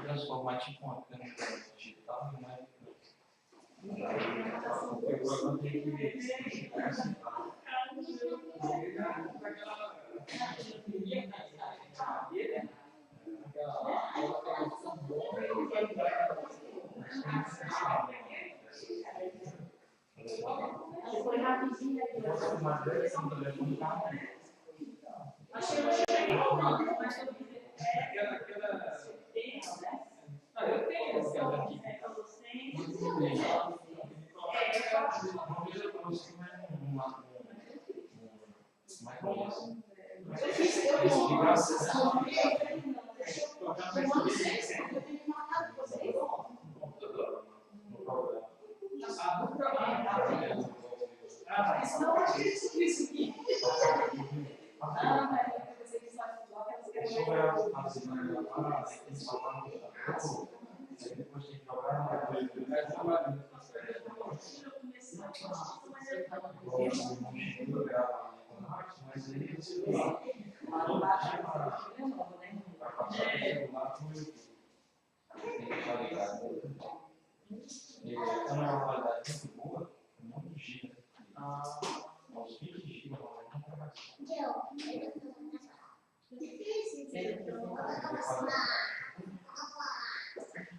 Transformar tipo uma câmera digital em uma.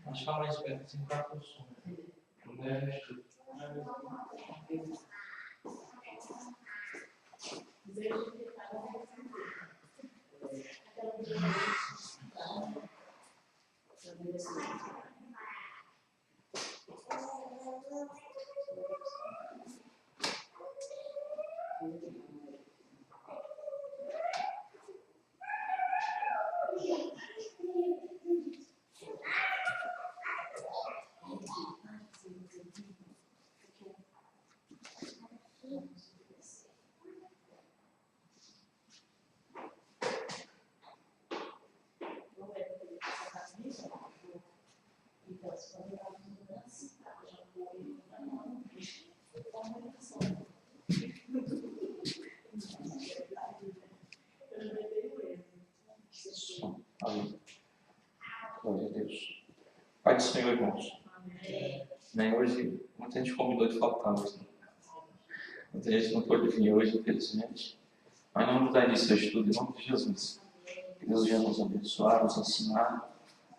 Acho que é mais perto de 50 som. Não é tudo. Glória a Deus. Pai do Senhor, irmãos. né? Hoje, muita gente combinou de faltar hoje. Muita gente não pôde vir hoje, infelizmente. Mas não vamos dar início ao estudo em nome de Jesus. Que Deus venha nos abençoar, nos ensinar,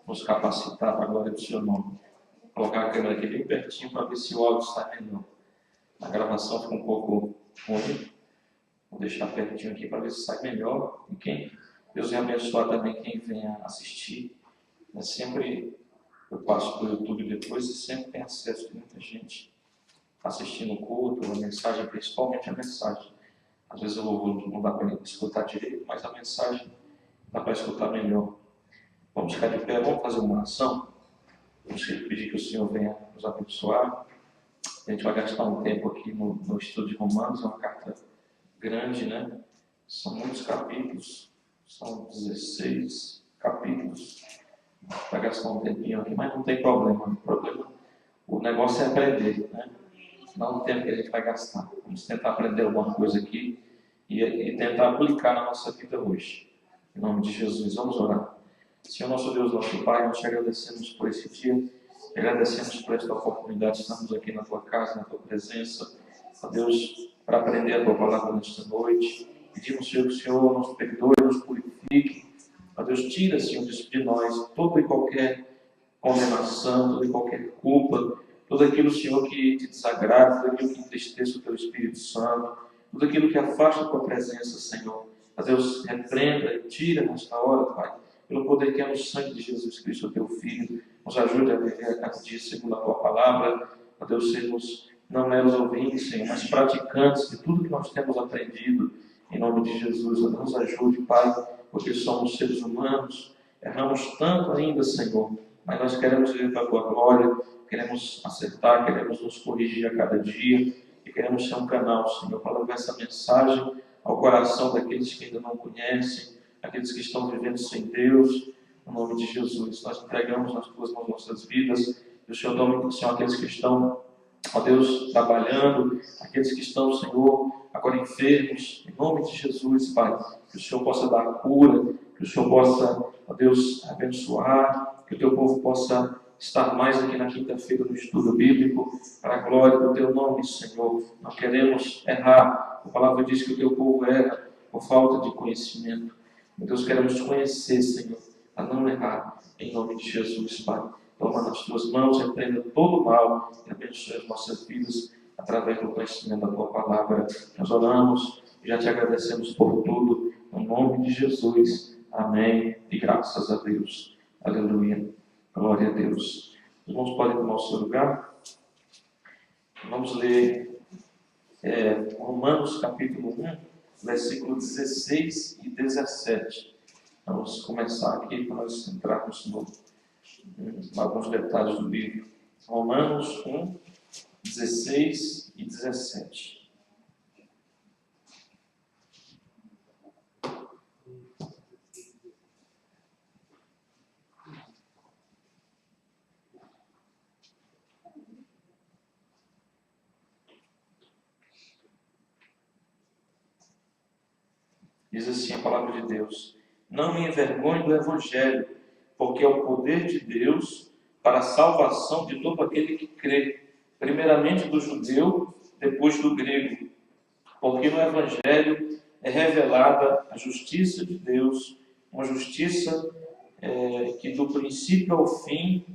nos capacitar para a glória do seu nome. Vou colocar a câmera aqui bem pertinho para ver se o áudio está melhor. A gravação fica um pouco ruim. Vou deixar pertinho aqui para ver se sai melhor. E quem Deus venha abençoar também quem venha assistir. É sempre eu passo para o YouTube depois e sempre tem acesso de muita gente assistindo o culto, a mensagem, principalmente a mensagem. Às vezes o louvor não dá para escutar direito, mas a mensagem dá para escutar melhor. Vamos ficar de pé, vamos fazer uma oração. Vamos pedir que o Senhor venha nos abençoar. A gente vai gastar um tempo aqui no estudo de Romanos, é uma carta grande, né? São muitos capítulos, são 16 capítulos. Vai gastar um tempinho aqui, mas não tem problema. O negócio é aprender, né? Não o tempo que a gente vai gastar. Vamos tentar aprender alguma coisa aqui e tentar aplicar na nossa vida hoje. Em nome de Jesus, vamos orar. Senhor nosso Deus, nosso Pai, nós te agradecemos por esse dia, te agradecemos por esta oportunidade de estarmos aqui na Tua casa, na Tua presença, ó Deus, para aprender a Tua palavra nesta noite. Pedimos, Senhor, que o Senhor nos perdoe, nos purifique, ó Deus, tira, Senhor, de nós toda e qualquer condenação, toda e qualquer culpa, tudo aquilo, Senhor, que te desagrada, tudo aquilo que entristeça o Teu Espírito Santo, tudo aquilo que afasta a Tua presença, Senhor. Ó Deus, repreenda e tira nesta hora, Pai, pelo poder que é no sangue de Jesus Cristo, o Teu Filho. Nos ajude a viver a cada dia segundo a Tua palavra. Ó Deus, sermos não meros ouvintes, Senhor, mas praticantes de tudo que nós temos aprendido. Em nome de Jesus, nos ajude, Pai, porque somos seres humanos, erramos tanto ainda, Senhor, mas nós queremos viver para a Tua glória, queremos acertar, queremos nos corrigir a cada dia e queremos ser um canal, Senhor, para levar essa mensagem ao coração daqueles que ainda não conhecem, aqueles que estão vivendo sem Deus. No nome de Jesus, nós entregamos nas Tuas mãos nossas vidas. E o Senhor tome, Senhor, aqueles que estão, ó Deus, trabalhando, aqueles que estão, Senhor, agora enfermos. Em nome de Jesus, Pai, que o Senhor possa dar cura, que o Senhor possa, ó Deus, abençoar, que o Teu povo possa estar mais aqui na quinta-feira no estudo bíblico, para a glória do Teu nome, Senhor. Não queremos errar. A palavra diz que o Teu povo erra por falta de conhecimento. Meu Deus, queremos Te conhecer, Senhor, a não errar, em nome de Jesus, Pai. Toma nas Tuas mãos, repreenda todo o mal e abençoe as nossas vidas através do conhecimento da Tua palavra. Nós oramos e já Te agradecemos por tudo, no nome de Jesus. Amém. E graças a Deus. Aleluia. Glória a Deus. Os irmãos podem tomar o seu lugar. Vamos ler Romanos capítulo 1, versículo 16 e 17. Vamos começar aqui para nós entrarmos em alguns detalhes do livro. Romanos 1, 16 e 17. Diz assim a palavra de Deus: não me envergonhe do Evangelho, porque é o poder de Deus para a salvação de todo aquele que crê, primeiramente do judeu, depois do grego. Porque no Evangelho é revelada a justiça de Deus, uma justiça que do princípio ao fim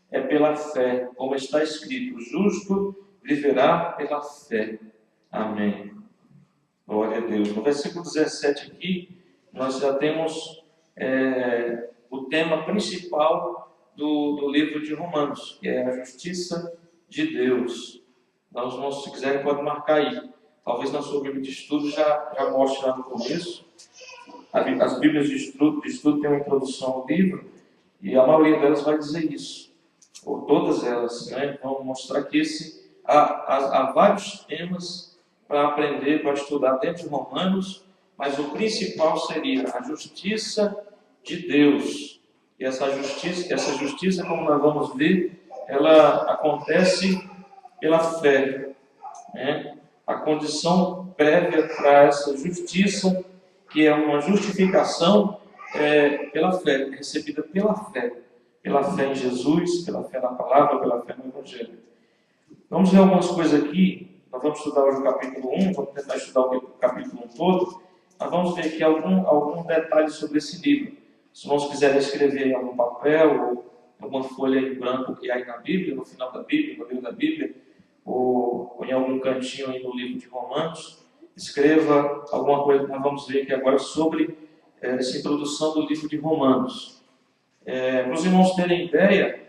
é pela fé, como está escrito: o justo viverá pela fé. Amém. Glória a Deus. No versículo 17 aqui, nós já temos o tema principal do livro de Romanos, que é a justiça de Deus. Então, os irmãos, se quiserem, podem marcar aí. Talvez na sua Bíblia de estudo já mostre lá no começo. As Bíblias de estudo têm uma introdução ao livro, e a maioria delas vai dizer isso. Ou todas elas, né, vão mostrar que há vários temas para aprender, para estudar dentro de Romanos, mas o principal seria a justiça de Deus. E essa justiça, como nós vamos ver, ela acontece pela fé, né? A condição prévia para essa justiça, que é uma justificação pela fé, recebida pela fé em Jesus, pela fé na palavra, pela fé no Evangelho. Vamos ver algumas coisas aqui. Nós vamos estudar hoje o capítulo 1, vamos tentar estudar o capítulo 1 todo. Mas vamos ver aqui algum detalhe sobre esse livro. Se os irmãos quiserem escrever em algum papel ou alguma folha em branco que há aí na Bíblia, no final da Bíblia, no meio da Bíblia, ou em algum cantinho aí no livro de Romanos, escreva alguma coisa que nós vamos ver aqui agora sobre essa introdução do livro de Romanos. Para os irmãos terem ideia,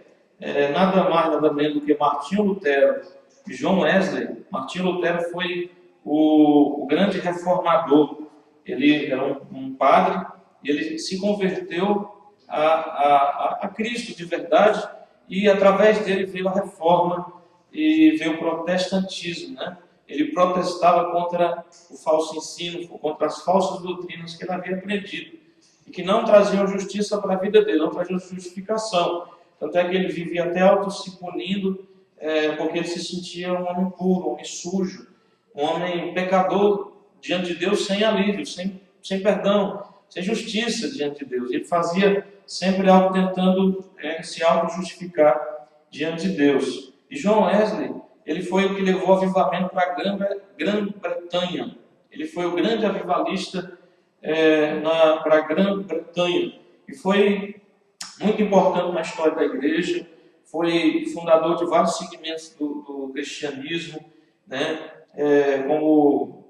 nada mais, nada menos do que Martinho Lutero e John Wesley. Martinho Lutero foi o grande reformador. Ele era um padre e ele se converteu a Cristo de verdade, e através dele veio a reforma e veio o protestantismo, né? Ele protestava contra o falso ensino, contra as falsas doutrinas que ele havia aprendido e que não traziam justiça para a vida dele, não traziam justificação. Tanto é que ele vivia até auto se punindo, porque ele se sentia um homem puro, um homem sujo, um homem pecador diante de Deus, sem alívio, sem perdão, sem justiça diante de Deus. Ele fazia sempre algo tentando se auto-justificar diante de Deus. E John Wesley, ele foi o que levou o avivamento para a Grã-Bretanha. Ele foi o grande avivalista para a Grã-Bretanha. E foi muito importante na história da igreja. Foi fundador de vários segmentos do cristianismo, né? Como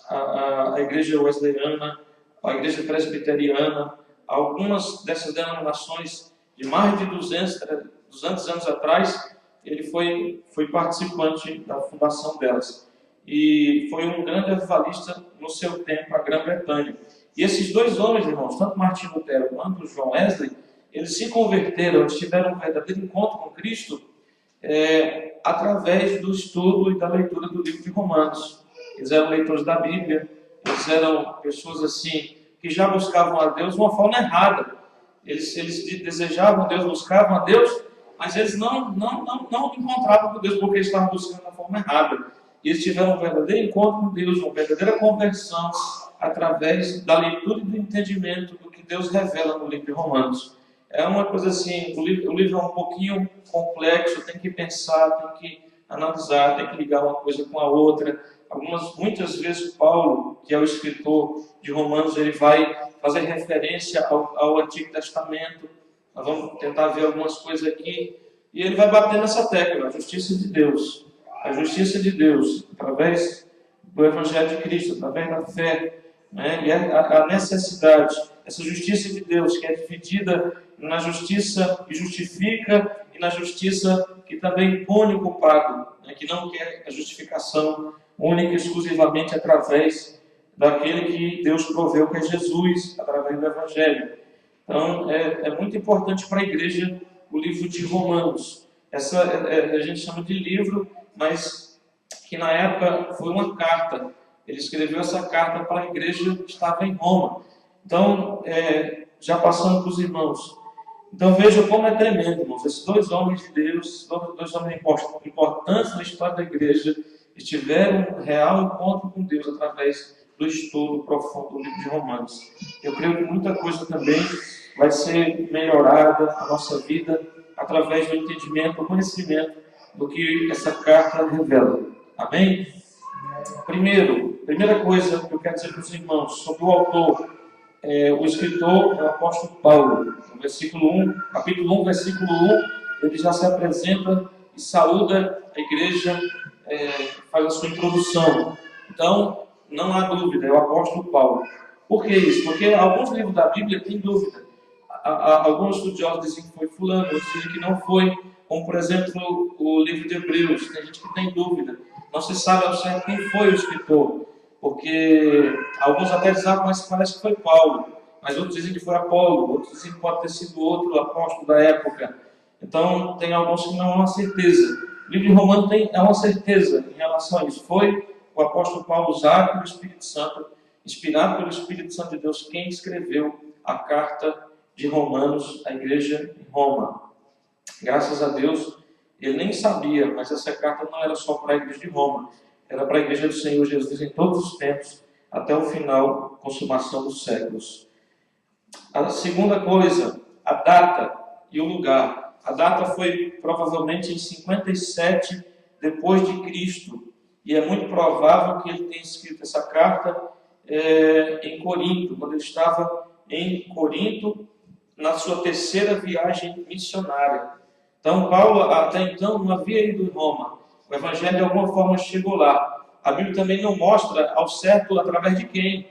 a igreja wesleyana, a igreja presbiteriana, algumas dessas denominações de mais de 200 anos atrás, ele foi participante da fundação delas. E foi um grande avivalista no seu tempo, a Grã-Bretanha. E esses dois homens, irmãos, tanto Martinho Lutero quanto John Wesley, eles se converteram, eles tiveram um verdadeiro encontro com Cristo através do estudo e da leitura do livro de Romanos. Eles eram leitores da Bíblia, eles eram pessoas assim que já buscavam a Deus de uma forma errada. Eles desejavam Deus, buscavam a Deus, mas eles não encontravam com Deus porque eles estavam buscando da forma errada. E eles tiveram um verdadeiro encontro com Deus, uma verdadeira conversão através da leitura e do entendimento do que Deus revela no livro de Romanos. É uma coisa assim, o livro é um pouquinho complexo, tem que pensar, tem que analisar, tem que ligar uma coisa com a outra. Muitas vezes Paulo, que é o escritor de Romanos, ele vai fazer referência ao Antigo Testamento. Nós vamos tentar ver algumas coisas aqui. E ele vai bater nessa tecla, a justiça de Deus. A justiça de Deus, através do Evangelho de Cristo, através da fé. Né? E a necessidade, essa justiça de Deus, que é dividida na justiça que justifica e na justiça que também pune o culpado, né? Que não quer a justificação única e exclusivamente através daquele que Deus proveu, que é Jesus, através do Evangelho. Então, é muito importante para a igreja o livro de Romanos. A gente chama de livro, mas que na época foi uma carta. Ele escreveu essa carta para a igreja que estava em Roma. Então, já passando para os irmãos. Então, veja como é tremendo, irmãos. Esses dois homens de Deus, dois homens importantes na história da igreja, tiveram um real encontro com Deus através do estudo profundo do livro de Romanos. Eu creio que muita coisa também vai ser melhorada na nossa vida através do entendimento, do conhecimento do que essa carta revela. Amém? Primeira coisa que eu quero dizer para os irmãos sobre o autor, o escritor é o apóstolo Paulo. No capítulo 1, versículo 1, ele já se apresenta e saúda a igreja, faz a sua introdução. Então, não há dúvida, é o apóstolo Paulo. Por que isso? Porque alguns livros da Bíblia têm dúvida. Alguns estudiosos dizem que foi fulano, outros dizem que não foi, como por exemplo o livro de Hebreus. Tem gente que tem dúvida, não se sabe ao certo quem foi o escritor, porque alguns até dizem, mas parece que foi Paulo, mas outros dizem que foi Apolo, outros dizem que pode ter sido outro apóstolo da época. Então tem alguns que não há uma certeza. O livro de Romanos é uma certeza em relação a isso. Foi o apóstolo Paulo usado pelo Espírito Santo, inspirado pelo Espírito Santo de Deus, quem escreveu a carta de Romanos à igreja em Roma. Graças a Deus, ele nem sabia, mas essa carta não era só para a igreja de Roma, era para a igreja do Senhor Jesus em todos os tempos, até o final, consumação dos séculos. A segunda coisa, a data e o lugar. A data foi provavelmente em 57 depois de Cristo. E é muito provável que ele tenha escrito essa carta em Corinto, quando ele estava em Corinto, na sua terceira viagem missionária. Então, Paulo, até então, não havia ido em Roma. O Evangelho, de alguma forma, chegou lá. A Bíblia também não mostra ao certo através de quem,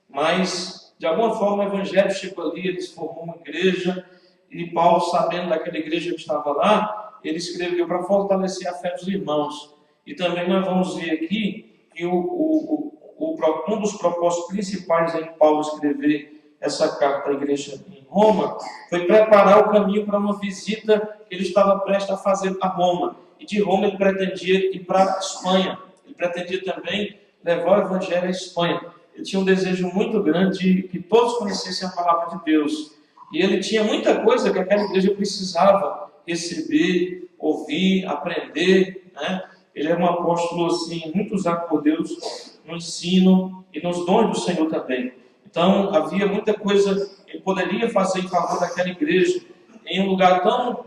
mas, de alguma forma, o Evangelho chegou ali, ele formou uma igreja, e Paulo, sabendo daquela igreja que estava lá, ele escreveu para fortalecer a fé dos irmãos. E também nós vamos ver aqui que um dos propósitos principais em Paulo escrever essa carta à igreja em Roma foi preparar o caminho para uma visita que ele estava prestes a fazer a Roma. E de Roma ele pretendia ir para a Espanha. Ele pretendia também levar o Evangelho à Espanha. Ele tinha um desejo muito grande de que todos conhecessem a palavra de Deus. E ele tinha muita coisa que aquela igreja precisava receber, ouvir, aprender, né? Ele era um apóstolo assim, muito usado por Deus no ensino e nos dons do Senhor também. Então, havia muita coisa que ele poderia fazer em favor daquela igreja, em um lugar tão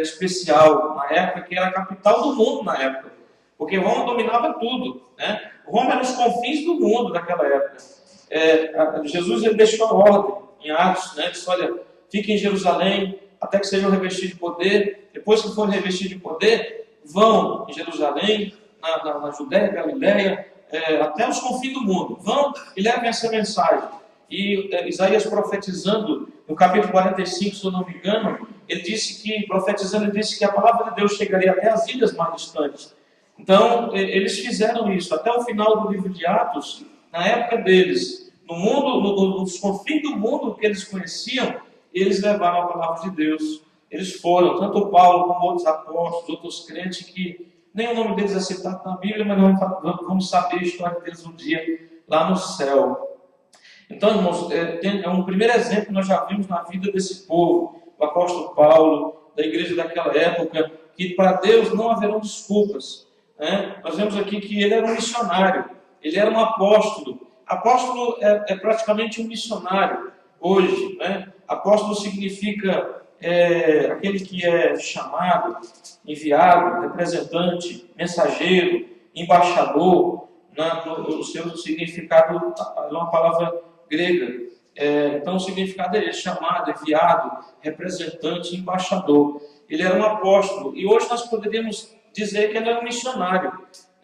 especial, na época, que era a capital do mundo na época. Porque Roma dominava tudo, né? Roma era os confins do mundo naquela época. Jesus ele deixou a ordem em Atos, né? Ele disse, olha, fiquem em Jerusalém até que sejam revestidos de poder. Depois que forem revestidos de poder, vão em Jerusalém, na Judéia, Galiléia, até os confins do mundo. Vão e levem essa mensagem. E Isaías profetizando, no capítulo 45, se eu não me engano, ele disse que a palavra de Deus chegaria até as ilhas mais distantes. Então, eles fizeram isso. Até o final do livro de Atos, na época deles, no mundo, nos confins do mundo que eles conheciam, eles levaram a palavra de Deus. Eles foram, tanto Paulo como outros apóstolos, outros crentes, que nem o nome deles é citado na Bíblia, mas nós vamos saber a história deles um dia lá no céu. Então, irmãos, um primeiro exemplo que nós já vimos na vida desse povo, o apóstolo Paulo, da igreja daquela época, que para Deus não haverão desculpas. Né? Nós vemos aqui que ele era um missionário, ele era um apóstolo. Apóstolo é praticamente um missionário hoje. Né? Apóstolo significa aquele que é chamado, enviado, representante, mensageiro, embaixador. O seu significado é uma palavra grega. Então o significado é chamado, enviado, representante, embaixador. Ele era um apóstolo. E hoje nós poderíamos dizer que ele era um missionário.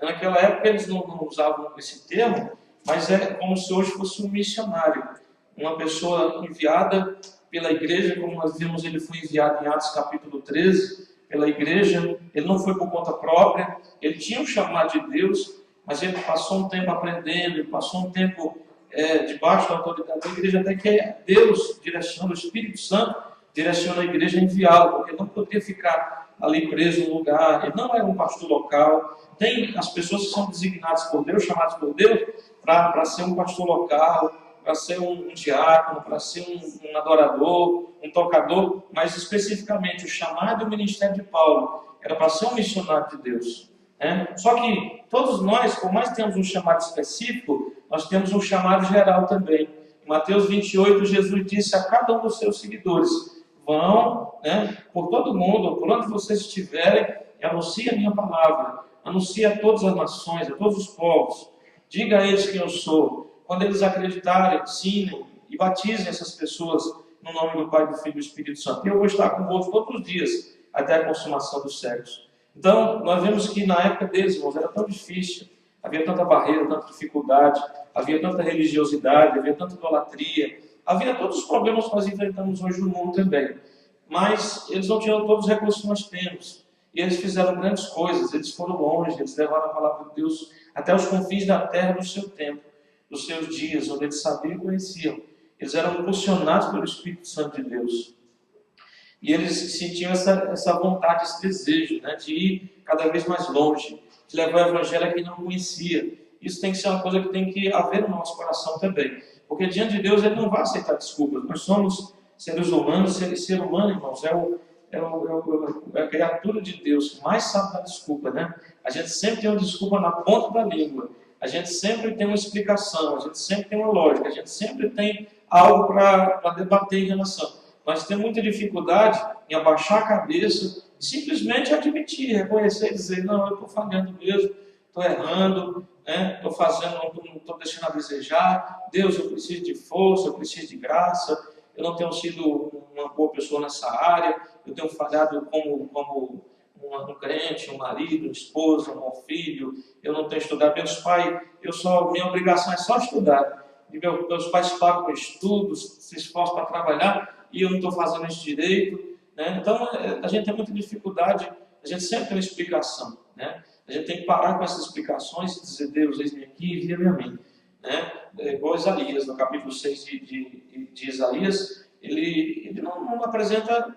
Naquela época eles não usavam esse termo, mas é como se hoje fosse um missionário. Uma pessoa enviada pela igreja, como nós vimos, ele foi enviado em Atos capítulo 13, pela igreja. Ele não foi por conta própria, ele tinha um chamado de Deus, mas ele passou um tempo aprendendo, ele passou um tempo debaixo da autoridade da igreja, até que Deus direciona, o Espírito Santo direciona a igreja a enviá-lo, porque ele não poderia ficar ali preso no lugar. Ele não era um pastor local. Tem as pessoas que são designadas por Deus, chamadas por Deus, para ser um pastor local, para ser um diácono, para ser um adorador, um tocador, mas especificamente o chamado e o ministério de Paulo era para ser um missionário de Deus. Né? Só que todos nós, por mais que tenhamos um chamado específico, nós temos um chamado geral também. Em Mateus 28, Jesus disse a cada um dos seus seguidores, vão, né, por todo mundo, por onde vocês estiverem, e anunciem a minha palavra, anuncie a todas as nações, a todos os povos, diga a eles quem eu sou. Quando eles acreditarem, ensinem e batizem essas pessoas no nome do Pai, do Filho e do Espírito Santo. E eu vou estar convosco todos os dias, até a consumação dos séculos. Então, nós vemos que na época deles, irmãos, era tão difícil, havia tanta barreira, tanta dificuldade, havia tanta religiosidade, havia tanta idolatria, havia todos os problemas que nós enfrentamos hoje no mundo também. Mas eles não tinham todos os recursos que nós temos. E eles fizeram grandes coisas, eles foram longe, eles levaram a palavra de Deus até os confins da terra no seu tempo, nos seus dias, onde eles sabiam e conheciam. Eles eram impulsionados pelo Espírito Santo de Deus. E eles sentiam essa vontade, esse desejo, né, de ir cada vez mais longe, de levar o Evangelho a quem não conhecia. Isso tem que ser uma coisa que tem que haver no nosso coração também. Porque diante de Deus Ele não vai aceitar desculpas. Nós somos seres humanos, e ser humano, irmãos, é a criatura de Deus que mais sabe dar desculpa, né? A gente sempre tem uma desculpa na ponta da língua. A gente sempre tem uma explicação, a gente sempre tem uma lógica, a gente sempre tem algo para debater em relação. nós temos muita dificuldade em abaixar a cabeça e simplesmente admitir, reconhecer e dizer, não, eu estou falhando mesmo, estou errando, estou fazendo, não estou deixando a desejar, Deus, eu preciso de força, eu preciso de graça, eu não tenho sido uma boa pessoa nessa área, eu tenho falhado como um crente, um marido, uma esposa, um filho, eu não tenho estudado. Meus pais, minha obrigação é só estudar. E meus pais pagam para estudos, se esforçam para trabalhar, e eu não estou fazendo isso direito. Então, a gente tem muita dificuldade, a gente sempre tem uma explicação. A gente tem que parar com essas explicações e dizer, Deus, eis-me aqui e envia-me a mim. Igual Isaías, no capítulo 6 de Isaías, ele não apresenta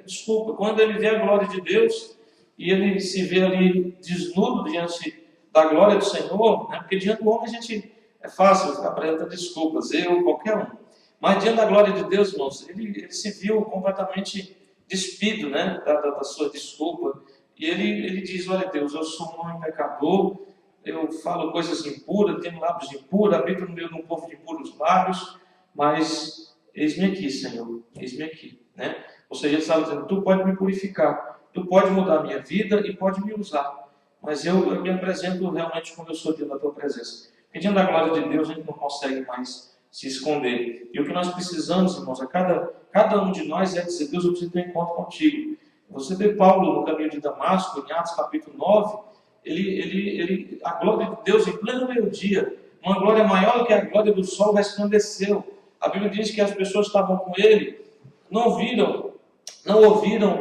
desculpa. Quando ele vê a glória de Deus, e ele se vê ali desnudo diante da glória do Senhor, porque diante do homem a gente é fácil, apresenta desculpas, eu, qualquer um. Mas diante da glória de Deus, irmãos, ele se viu completamente despido da sua desculpa. E ele diz, olha Deus, eu sou um homem pecador, eu falo coisas impuras, tenho lábios impuros, habito no meio de um povo de impuros lábios, mas eis-me aqui, Senhor, eis-me aqui. Ou seja, ele estava dizendo, tu pode me purificar, tu pode mudar a minha vida e pode me usar, mas eu me apresento realmente como eu sou diante da tua presença. Pedindo a glória de Deus, a gente não consegue mais se esconder. E o que nós precisamos, irmãos, cada um de nós é dizer, Deus, eu preciso ter um encontro contigo. Você vê Paulo no caminho de Damasco, em Atos capítulo 9, a glória de Deus em pleno meio-dia, uma glória maior do que a glória do sol, resplandeceu. A Bíblia diz que as pessoas que estavam com ele não ouviram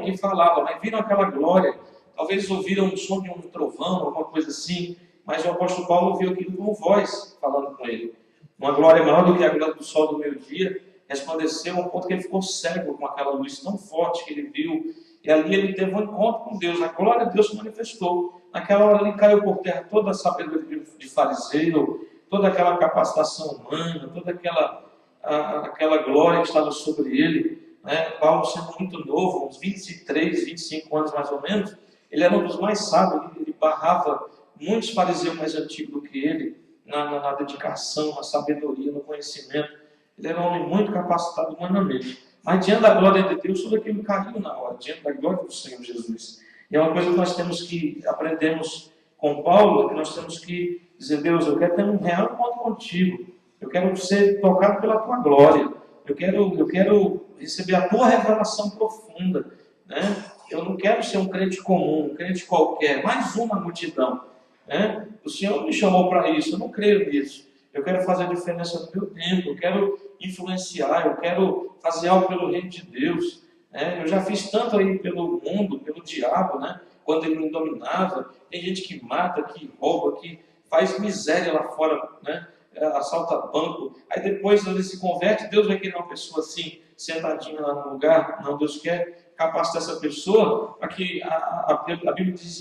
o que falava, mas viram aquela glória. Talvez ouviram o som de um trovão, alguma coisa assim, mas o apóstolo Paulo ouviu aquilo com voz falando com ele. Uma glória maior do que a glória do sol do meio-dia, resplandeceu ao ponto que ele ficou cego com aquela luz tão forte que ele viu. E ali ele teve um encontro com Deus, a glória de Deus se manifestou. Naquela hora ele caiu por terra toda a sabedoria de fariseu, toda aquela capacitação humana, toda aquela glória que estava sobre ele. Paulo, sendo muito novo, uns 23, 25 anos mais ou menos, ele era um dos mais sábios, ele barrava muitos fariseus mais antigos do que ele, na dedicação, na sabedoria, no conhecimento. Ele era um homem muito capacitado humanamente. Mas diante da glória de Deus, tudo aquilo caiu na hora, diante da glória do Senhor Jesus. E é uma coisa que nós temos que aprendemos com Paulo, que nós temos que dizer, Deus, eu quero ter um real encontro contigo. Eu quero ser tocado pela tua glória. Eu quero receber a tua revelação profunda. Eu não quero ser um crente comum, um crente qualquer, mais uma multidão. O Senhor me chamou para isso, eu não creio nisso. Eu quero fazer a diferença no meu tempo, eu quero influenciar, eu quero fazer algo pelo reino de Deus. Eu já fiz tanto aí pelo mundo, pelo diabo, quando ele me dominava. Tem gente que mata, que rouba, que faz miséria lá fora, assalta banco. Aí depois ele se converte, Deus vai querer uma pessoa assim, sentadinha lá no lugar? Não, Deus quer capacitar essa pessoa para que a Bíblia diz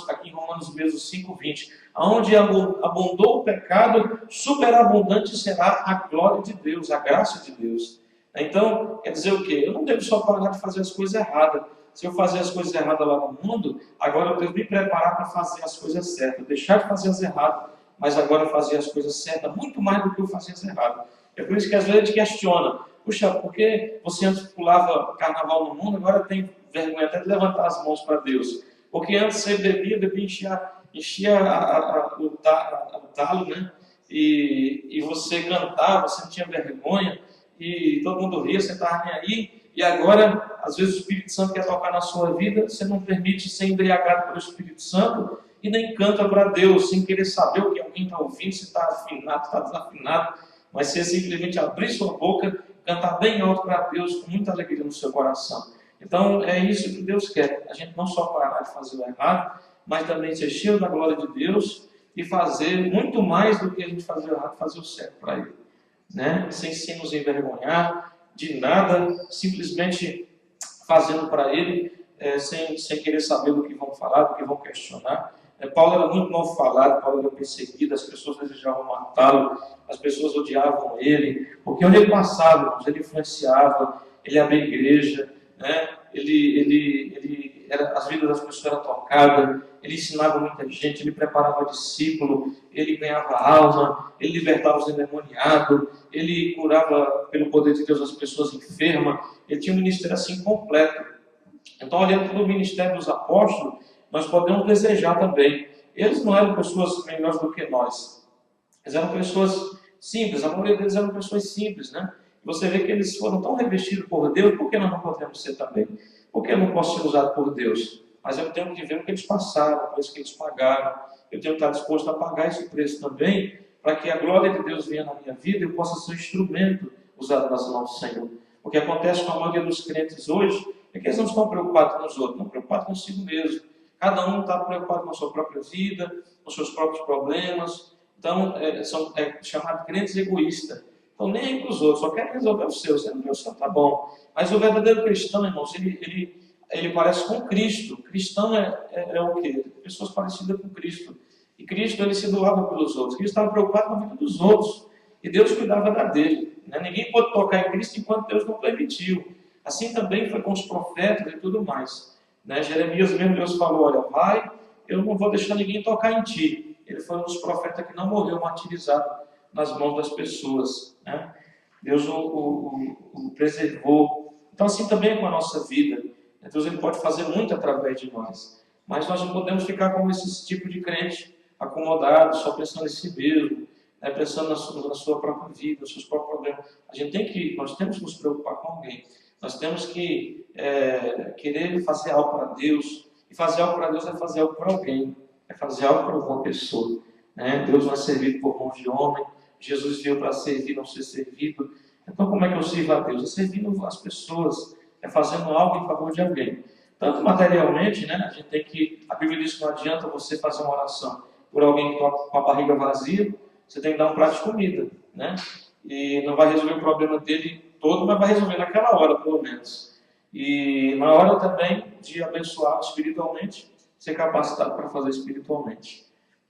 aqui em Romanos mesmo 5:20, aonde abundou o pecado, superabundante será a glória de Deus, a graça de Deus. Então, quer dizer o quê? Eu não devo só parar de fazer as coisas erradas. Se eu fazer as coisas erradas lá no mundo, agora eu devo me preparar para fazer as coisas certas, deixar de fazer as erradas, mas agora fazer as coisas certas, muito mais do que eu fazer as erradas. É por isso que às vezes a gente questiona, puxa, por que você antes pulava carnaval no mundo, agora tem vergonha até de levantar as mãos para Deus? Porque antes você bebia enchia o talo, e você cantava, você não tinha vergonha, e todo mundo ria, você estava nem aí, e agora, às vezes o Espírito Santo quer tocar na sua vida, você não permite ser embriagado pelo Espírito Santo, e nem canta para Deus, sem querer saber o que alguém está ouvindo, se está afinado, se está desafinado, mas você simplesmente abrir sua boca, cantar bem alto para Deus, com muita alegria no seu coração. Então, é isso que Deus quer. A gente não só parar de fazer o errado, mas também ser cheio da glória de Deus e fazer muito mais do que a gente fazer o errado, fazer o certo para Ele. Sem se nos envergonhar de nada, simplesmente fazendo para Ele, sem querer saber do que vão falar, do que vão questionar. Paulo era muito mal falado, Paulo era perseguido, as pessoas desejavam matá-lo, as pessoas odiavam ele, porque onde ele passava, ele influenciava, ele abria a igreja, as vidas das pessoas eram tocadas, ele ensinava muita gente, ele preparava discípulo, ele ganhava alma, ele libertava os endemoniados, ele curava pelo poder de Deus as pessoas enfermas, ele tinha um ministério assim completo. Então, olhando para o ministério dos apóstolos, nós podemos desejar também. Eles não eram pessoas melhores do que nós. Eles eram pessoas simples, a maioria deles eram pessoas simples, né? Você vê que eles foram tão revestidos por Deus, por que nós não podemos ser também? Por que eu não posso ser usado por Deus? Mas eu tenho que ver o que eles passaram, o preço que eles pagaram. Eu tenho que estar disposto a pagar esse preço também, para que a glória de Deus venha na minha vida e eu possa ser um instrumento usado nas mãos do Senhor. O que acontece com a maioria dos crentes hoje é que eles não estão preocupados com os outros, estão preocupados consigo mesmo. Cada um está preocupado com a sua própria vida, com os seus próprios problemas. Então, são chamados crentes egoístas. Então, nem aí para os outros, só querem resolver o seu. Se não o seu, tá bom. Mas o verdadeiro cristão, irmãos, ele parece com Cristo. Cristão é o quê? Pessoas parecidas com Cristo. E Cristo, ele se doava pelos outros. Cristo estava preocupado com a vida dos outros. E Deus cuidava da dele. Né? Ninguém pode tocar em Cristo enquanto Deus não permitiu. Assim também foi com os profetas e tudo mais. Né? Jeremias mesmo, Deus falou, olha, vai, eu não vou deixar ninguém tocar em ti. Ele foi um dos profetas que não morreu martirizado nas mãos das pessoas. Né? Deus o preservou. Então assim também é com a nossa vida. Deus ele pode fazer muito através de nós. Mas nós não podemos ficar como esse tipo de crente, acomodado, só pensando em si mesmo, né? Pensando na sua própria vida, nos seus próprios problemas. Nós temos que nos preocupar com alguém. Nós temos que querer fazer algo para Deus. E fazer algo para Deus é fazer algo para alguém. É fazer algo para alguma pessoa. Né? Deus não é servido por mãos de homem. Jesus veio para servir, não ser servido. Então, como é que eu sirvo a Deus? É servindo as pessoas. É fazendo algo em favor de alguém. Tanto materialmente, né? A Bíblia diz que não adianta você fazer uma oração por alguém que está com a barriga vazia. Você tem que dar um prato de comida. Né? E não vai resolver o problema dele todo, mas vai resolver naquela hora, pelo menos. E na hora também de abençoar espiritualmente, ser capacitado para fazer espiritualmente.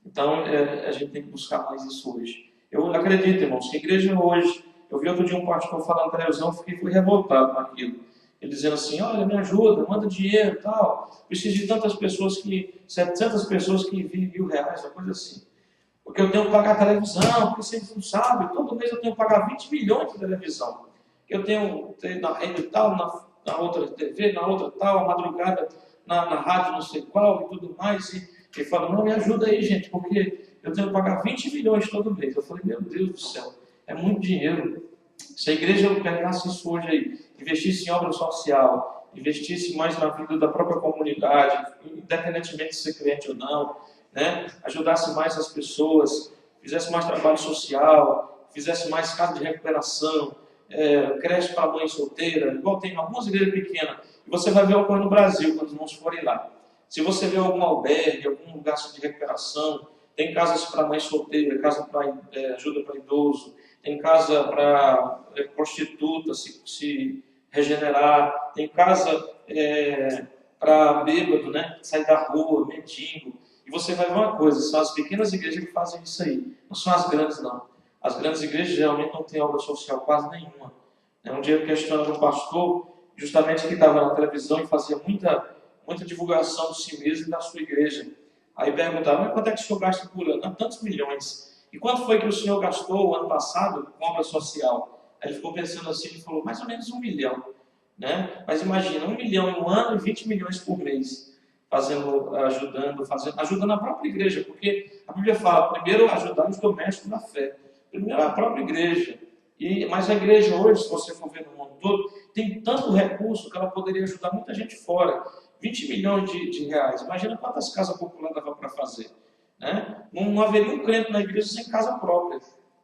Então, a gente tem que buscar mais isso hoje. Eu acredito, irmãos, que a igreja hoje... Eu vi outro dia um pastor falando na televisão, fui revoltado com aquilo. Ele dizendo assim, olha, me ajuda, manda dinheiro e tal. Preciso de tantas pessoas 700 pessoas que enviam R$1.000, uma coisa assim. Porque eu tenho que pagar a televisão, porque vocês não sabem, todo mês eu tenho que pagar 20 milhões de televisão. Eu tenho na rede tal, na outra TV, na outra tal, a madrugada na rádio não sei qual e tudo mais. E ele falou, não, me ajuda aí, gente, porque eu tenho que pagar 20 milhões todo mês. Eu falei, meu Deus do céu, é muito dinheiro. Se a igreja pegasse isso hoje aí, investisse em obra social, investisse mais na vida da própria comunidade, independentemente de ser crente ou não, né? Ajudasse mais as pessoas, fizesse mais trabalho social, fizesse mais casa de recuperação, creche para mãe solteira, igual tem algumas igrejas pequenas, e você vai ver uma coisa no Brasil, quando os irmãos forem lá. Se você vê algum albergue, algum lugar de recuperação, tem casas para mãe solteira, casa para ajuda para idoso, tem casa para prostituta se regenerar, tem casa para bêbado, né, sair da rua, mendigo. E você vai ver uma coisa, são as pequenas igrejas que fazem isso aí, não são as grandes não. As grandes igrejas geralmente não têm obra social quase nenhuma. Um dia eu questionava um pastor, justamente que estava na televisão e fazia muita divulgação de si mesmo e da sua igreja. Aí perguntava, mas quanto é que o senhor gasta por ano? Tantos milhões. E quanto foi que o senhor gastou o ano passado com obra social? Aí ele ficou pensando assim, ele falou, mais ou menos 1 milhão. Né? Mas imagina, 1 milhão em um ano e 20 milhões por mês. Ajudando a própria igreja, porque a Bíblia fala, primeiro ajudar os domésticos da fé. Primeiro a própria igreja. Mas a igreja hoje, se você for ver no mundo todo, tem tanto recurso que ela poderia ajudar muita gente fora. 20 milhões de reais. Imagina quantas casas populares dava para fazer. Né? Não haveria um crente na igreja sem casa própria.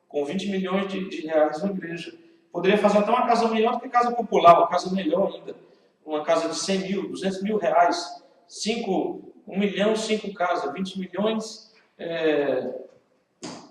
Com 20 milhões de reais na igreja. Poderia fazer até uma casa melhor do que casa popular, uma casa melhor ainda. Uma casa de 100 mil, 200 mil reais. 1 milhão, 5 casas. 20 milhões,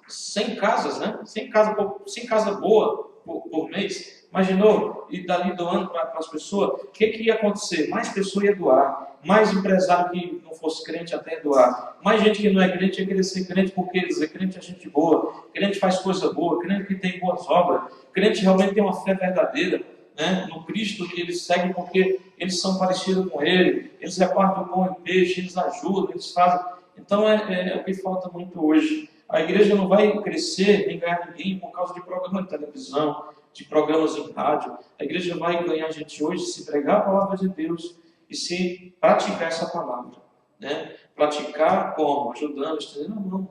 100 casas, né? 100 casa boa por mês. Imaginou? E dali doando para as pessoas, o que ia acontecer? Mais pessoas iam doar, mais empresário que não fosse crente até doar, mais gente que não é crente ia querer ser crente porque dizer crente é gente boa, crente faz coisa boa, crente que tem boas obras, crente realmente tem uma fé verdadeira, né? No Cristo que eles seguem porque eles são parecidos com Ele, eles repartem o pão e peixe, eles ajudam, eles fazem. Então é o que falta muito hoje. A igreja não vai crescer nem ganhar ninguém por causa de programa de televisão, de programas em rádio. A igreja vai ganhar gente hoje se pregar a palavra de Deus e se praticar essa palavra. Né? Praticar como? Ajudando, estendendo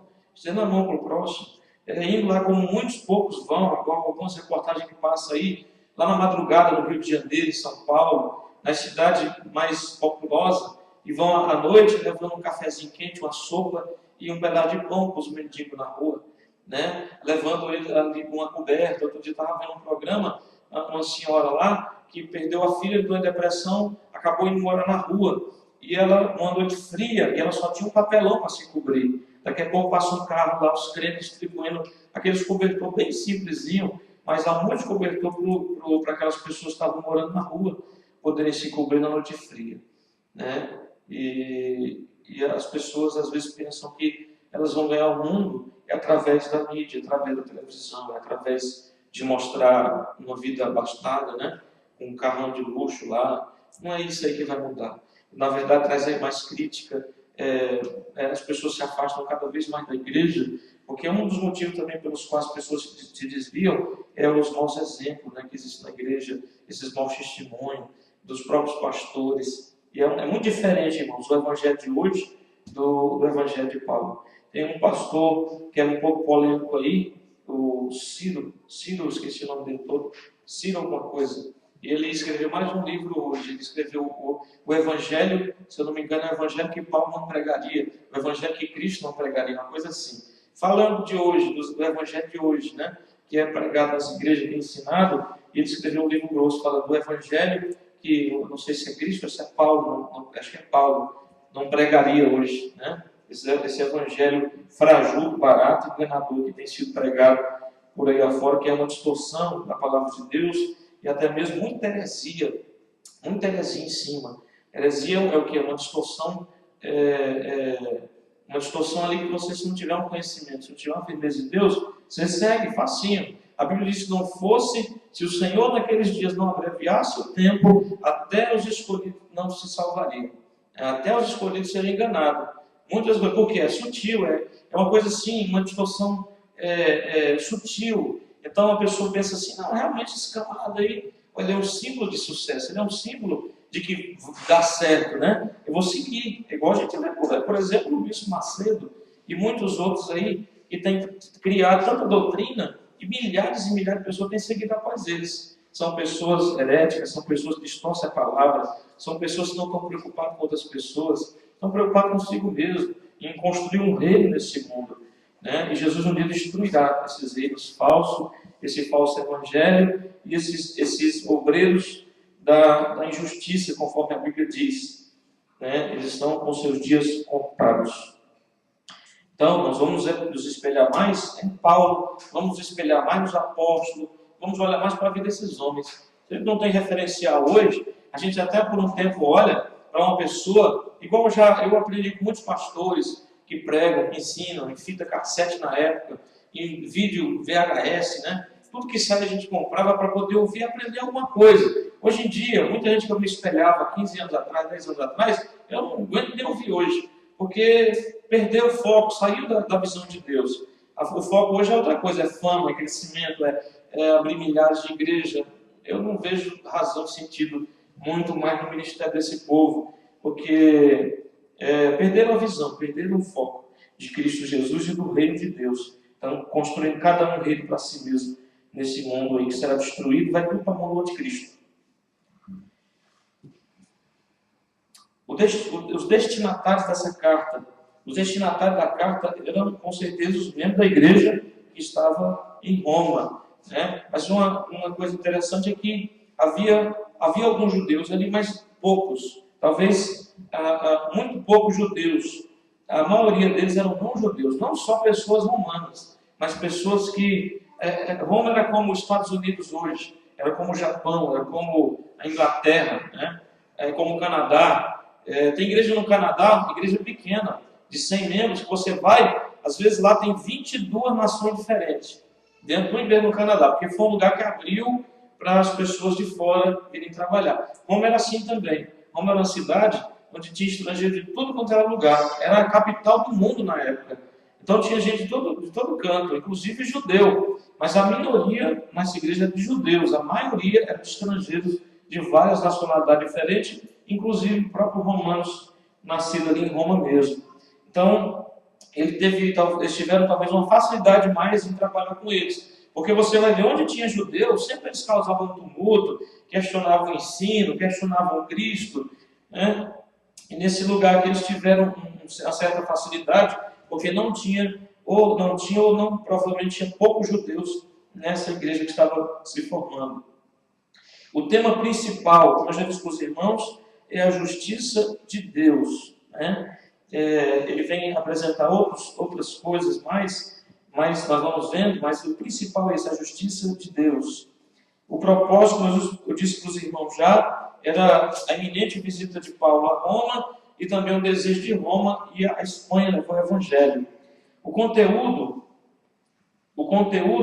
a mão para o próximo. Indo lá como muitos poucos vão, igual algumas reportagens que passam aí, lá na madrugada no Rio de Janeiro, em São Paulo, na cidade mais populosa, e vão à noite levando um cafezinho quente, uma sopa e um pedaço de pão para os mendigos na rua, né? Levando ele ali com uma coberta. Outro dia estava vendo um programa, uma senhora lá que perdeu a filha, deu uma depressão, acabou indo morar na rua, e ela, uma noite fria, e ela só tinha um papelão para se cobrir. Daqui a pouco passa um carro lá, os crentes distribuindo aqueles cobertores bem simplesinho, mas há um monte de cobertor para aquelas pessoas que estavam morando na rua poderem se cobrir na noite fria, né? E as pessoas às vezes pensam que elas vão ganhar o mundo através da mídia, através da televisão, através de mostrar uma vida abastada, né? Com um carrão de luxo lá. Não é isso aí que vai mudar. Na verdade, traz aí mais crítica. As pessoas se afastam cada vez mais da igreja, porque um dos motivos também pelos quais as pessoas se desviam é os maus exemplos, né, que existem na igreja, esses maus testemunhos dos próprios pastores. E é muito diferente, irmãos, o evangelho de hoje do evangelho de Paulo. Tem um pastor que é um pouco polêmico aí, o Ciro, esqueci o nome dele todo, Ciro alguma coisa. E ele escreveu mais um livro hoje. Ele escreveu o Evangelho, se eu não me engano, é o Evangelho que Paulo não pregaria, o Evangelho que Cristo não pregaria, uma coisa assim. Falando de hoje, do Evangelho de hoje, né? Que é pregado nas igrejas e ensinado, e ele escreveu um livro grosso falando do Evangelho que, eu não sei se é Cristo ou se é Paulo, acho que é Paulo, não pregaria hoje, né? Esse Evangelho frajudo, barato e enganador que tem sido pregado por aí afora, que é uma distorção da palavra de Deus, e até mesmo muita heresia em cima. Heresia é o que? Uma distorção, uma distorção ali que você, se não tiver um conhecimento, se não tiver uma firmeza de Deus, você segue facinho. A Bíblia diz que não fosse, se o Senhor naqueles dias não abreviasse o tempo, até os escolhidos não se salvariam. Até os escolhidos seriam enganados. Muitas vezes, porque é sutil, é uma coisa assim, uma distorção sutil. Então a pessoa pensa assim, não, realmente esse camarada aí, ele é um símbolo de sucesso, ele é um símbolo de que dá certo, né? Eu vou seguir, igual a gente vê, por exemplo, o Bispo Macedo e muitos outros aí, que têm criado tanta doutrina, e milhares e milhares de pessoas têm seguido após eles. São pessoas heréticas, são pessoas que distorcem a palavra, são pessoas que não estão preocupadas com outras pessoas, estão preocupadas consigo mesmo, em construir um reino nesse mundo. Né? E Jesus um dia destruirá esses reinos falsos, esse falso evangelho e esses obreiros da injustiça, conforme a Bíblia diz. Né? Eles estão com seus dias contados. Então, nós vamos nos espelhar mais em Paulo, vamos nos espelhar mais nos apóstolos, vamos olhar mais para a vida desses homens. Se a gente não tem referencial hoje, a gente até por um tempo olha para uma pessoa, igual eu aprendi com muitos pastores que pregam, que ensinam, em fita cassete na época, em vídeo VHS, né? Tudo que sai a gente comprava para poder ouvir e aprender alguma coisa. Hoje em dia, muita gente que eu me espelhava 15 anos atrás, 10 anos atrás, eu não aguento nem ouvir hoje, porque perdeu o foco, saiu da visão de Deus. O foco hoje é outra coisa, é fama, é crescimento, é abrir milhares de igrejas. Eu não vejo razão, sentido muito mais no ministério desse povo, porque perderam a visão, perderam o foco de Cristo Jesus e do reino de Deus. Então, construindo cada um reino para si mesmo nesse mundo aí que será destruído, vai tudo para a mão do anticristo. Os destinatários dessa carta, os destinatários da carta eram com certeza os membros da igreja que estava em Roma. Né? Mas uma coisa interessante é que havia alguns judeus ali, mas poucos, talvez muito poucos judeus. A maioria deles eram não judeus, não só pessoas romanas, mas pessoas que... Roma era como os Estados Unidos hoje, era como o Japão, era como a Inglaterra, né? Como o Canadá. Tem igreja no Canadá, igreja pequena, de 100 membros, que você vai, às vezes lá tem 22 nações diferentes, dentro do igreja no Canadá, porque foi um lugar que abriu para as pessoas de fora virem trabalhar. Roma era assim também. Roma era uma cidade onde tinha estrangeiro de tudo quanto era lugar. Era a capital do mundo na época. Então tinha gente de todo canto, inclusive judeu. mas a minoria nessa igreja era de judeus, a maioria era de estrangeiros de várias nacionalidades diferentes, inclusive próprios romanos, nascidos ali em Roma mesmo. Então, eles tiveram talvez uma facilidade mais em trabalhar com eles, porque você vai ver onde tinha judeus, sempre eles causavam tumulto, questionavam o ensino, questionavam Cristo, né? E nesse lugar que eles tiveram uma certa facilidade, porque provavelmente tinha poucos judeus nessa igreja que estava se formando. O tema principal, como eu já disse para os irmãos, é a justiça de Deus, né? Ele vem apresentar outras coisas mais nós vamos vendo, mas o principal é isso, a justiça de Deus. O propósito, eu disse para os irmãos já, era a iminente visita de Paulo a Roma e também o desejo de Roma e a Espanha levar o Evangelho. O conteúdo,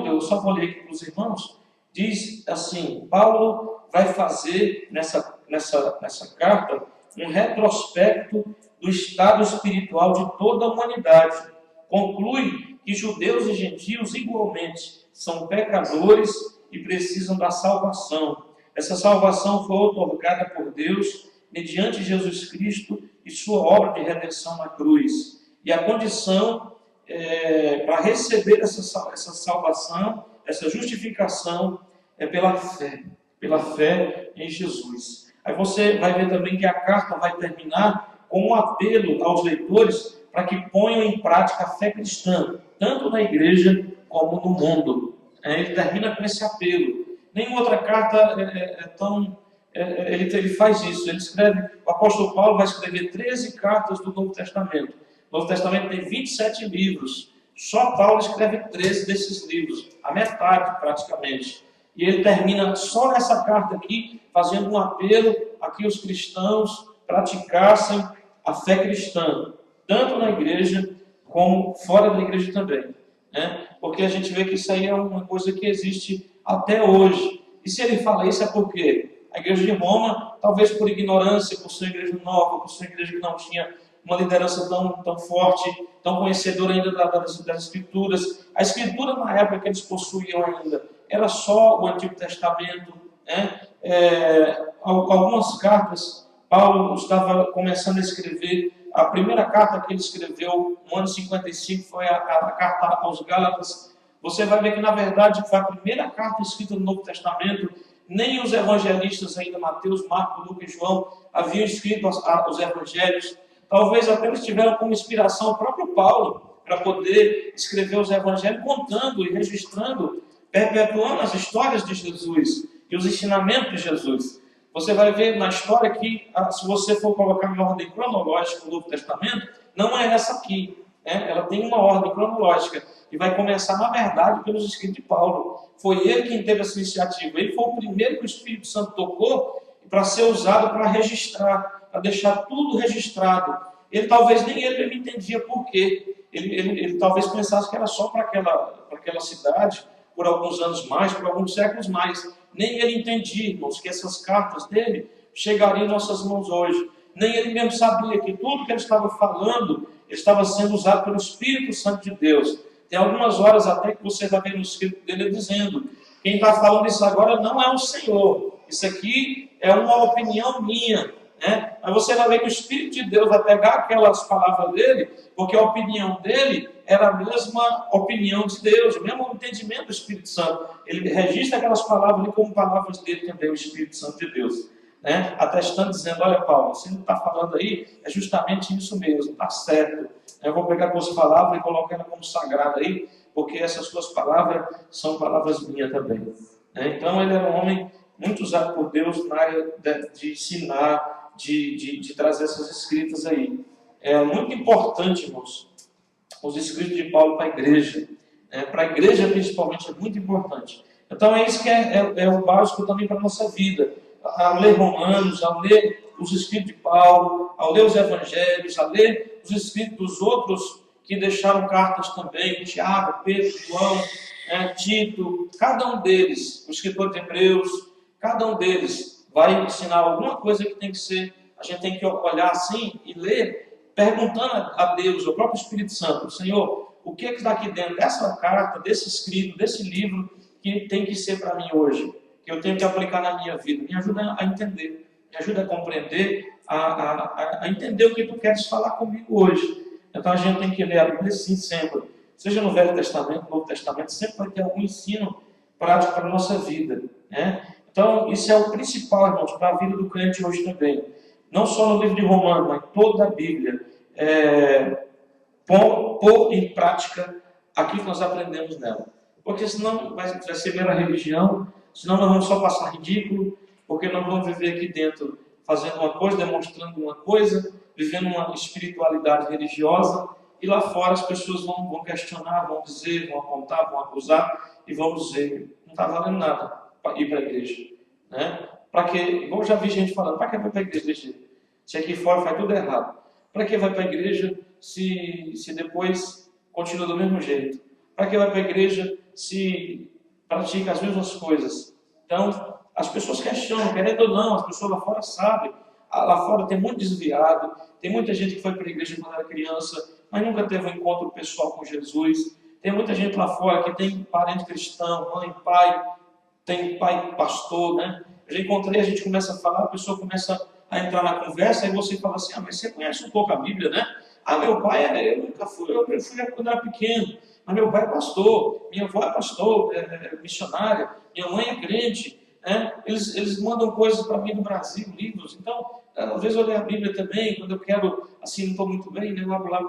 eu só vou ler aqui para os irmãos, diz assim: Paulo vai fazer nessa carta um retrospecto do estado espiritual de toda a humanidade. Conclui que judeus e gentios igualmente são pecadores e precisam da salvação. Essa salvação foi otorgada por Deus mediante Jesus Cristo e sua obra de redenção na cruz. E a condição para receber essa salvação, essa justificação, é pela fé em Jesus. Aí você vai ver também que a carta vai terminar com um apelo aos leitores para que ponham em prática a fé cristã, tanto na igreja como no mundo. Ele termina com esse apelo. Nenhuma outra carta ele faz isso. Ele escreve, o apóstolo Paulo vai escrever 13 cartas do Novo Testamento. O Novo Testamento tem 27 livros. Só Paulo escreve 13 desses livros, a metade praticamente. E ele termina só nessa carta aqui, fazendo um apelo a que os cristãos praticassem a fé cristã, tanto na igreja como fora da igreja também, né? Porque a gente vê que isso aí é uma coisa que existe até hoje. E se ele fala isso é porque a igreja de Roma, talvez por ignorância, por ser uma igreja nova, por ser uma igreja que não tinha uma liderança tão forte, tão conhecedora ainda das Escrituras. A Escritura, na época que eles possuíam ainda, era só o Antigo Testamento, né? Algumas cartas, Paulo estava começando a escrever. A primeira carta que ele escreveu no ano 55 foi a carta aos Gálatas. Você vai ver que, na verdade, foi a primeira carta escrita no Novo Testamento. Nem os evangelistas ainda, Mateus, Marcos, Lucas e João, haviam escrito os evangelhos. Talvez até eles tiveram como inspiração o próprio Paulo para poder escrever os evangelhos, contando e registrando, perpetuando as histórias de Jesus e os ensinamentos de Jesus. Você vai ver na história que, se você for colocar em ordem cronológica o Novo Testamento, não é essa aqui, né? Ela tem uma ordem cronológica e vai começar, na verdade, pelos escritos de Paulo. Foi ele quem teve essa iniciativa. Ele foi o primeiro que o Espírito Santo tocou para ser usado para registrar, para deixar tudo registrado. Talvez nem ele entendia por quê. Ele talvez pensasse que era só para aquela cidade, por alguns anos mais, por alguns séculos mais. Nem ele entendia, irmãos, que essas cartas dele chegariam em nossas mãos hoje. Nem ele mesmo sabia que tudo que ele estava falando estava sendo usado pelo Espírito Santo de Deus. Tem algumas horas até que você vai ver no escrito dele dizendo: quem está falando isso agora não é o Senhor. Isso aqui é uma opinião minha, né? Mas você vai ver que o Espírito de Deus vai pegar aquelas palavras dele, porque a opinião dele era a mesma opinião de Deus, o mesmo entendimento do Espírito Santo. Ele registra aquelas palavras ali como palavras dele também, o Espírito Santo de Deus, né? Atestando, dizendo: olha, Paulo, você não está falando aí, é justamente isso mesmo, está certo. Eu vou pegar as suas palavras e colocar ela como sagrada aí, porque essas suas palavras são palavras minhas também, né? Então ele era um homem muito usado por Deus na área de ensinar, de trazer essas escritas aí. É muito importante, irmãos, os escritos de Paulo para a igreja. Para a igreja, principalmente, é muito importante. Então, é isso que é o básico também para a nossa vida. Ao ler Romanos, ao ler os escritos de Paulo, ao ler os evangelhos, a ler os escritos dos outros que deixaram cartas também, Tiago, Pedro, João, Tito, cada um deles, o escritor de Hebreus, cada um deles vai ensinar alguma coisa que tem que ser, a gente tem que olhar assim e ler, perguntando a Deus, ao próprio Espírito Santo: Senhor, o que é que está aqui dentro dessa carta, desse escrito, desse livro, que tem que ser para mim hoje, que eu tenho que aplicar na minha vida. Me ajuda a entender, me ajuda a compreender, a entender o que tu queres falar comigo hoje. Então a gente tem que ler a Bíblia sim sempre, seja no Velho Testamento, no Novo Testamento, sempre vai ter algum ensino prático para a nossa vida, né? Então isso é o principal, irmãos, para a vida do crente hoje também. Não só no livro de Romanos, mas toda a Bíblia. Pôr em prática aquilo que nós aprendemos nela. Porque senão vai ser mera religião, senão nós vamos só passar ridículo, porque nós vamos viver aqui dentro fazendo uma coisa, demonstrando uma coisa, vivendo uma espiritualidade religiosa, e lá fora as pessoas vão questionar, vão dizer, vão apontar, vão acusar, e vão dizer, não está valendo nada para ir para a igreja. Né? Para que, igual eu já vi gente falando, para que vai para a igreja? Se aqui fora faz tudo errado. Para que vai para a igreja se depois continua do mesmo jeito? Para que vai para a igreja se pratica as mesmas coisas? Então, as pessoas questionam, querendo ou não, as pessoas lá fora sabem. Lá fora tem muito desviado, tem muita gente que foi para a igreja quando era criança, mas nunca teve um encontro pessoal com Jesus. Tem muita gente lá fora que tem parente cristão, mãe, pai, tem pai pastor, né? Eu já encontrei, a gente começa a falar, a pessoa começa a entrar na conversa, e você fala assim, mas você conhece um pouco a Bíblia, né? Meu pai, eu nunca fui, eu fui quando era pequeno, mas meu pai é pastor, minha avó é pastor, missionária, minha mãe é crente, né? Eles mandam coisas para mim do Brasil, livros. Então, às vezes eu leio a Bíblia também, quando eu quero, assim, não estou muito bem, né? Eu abro lá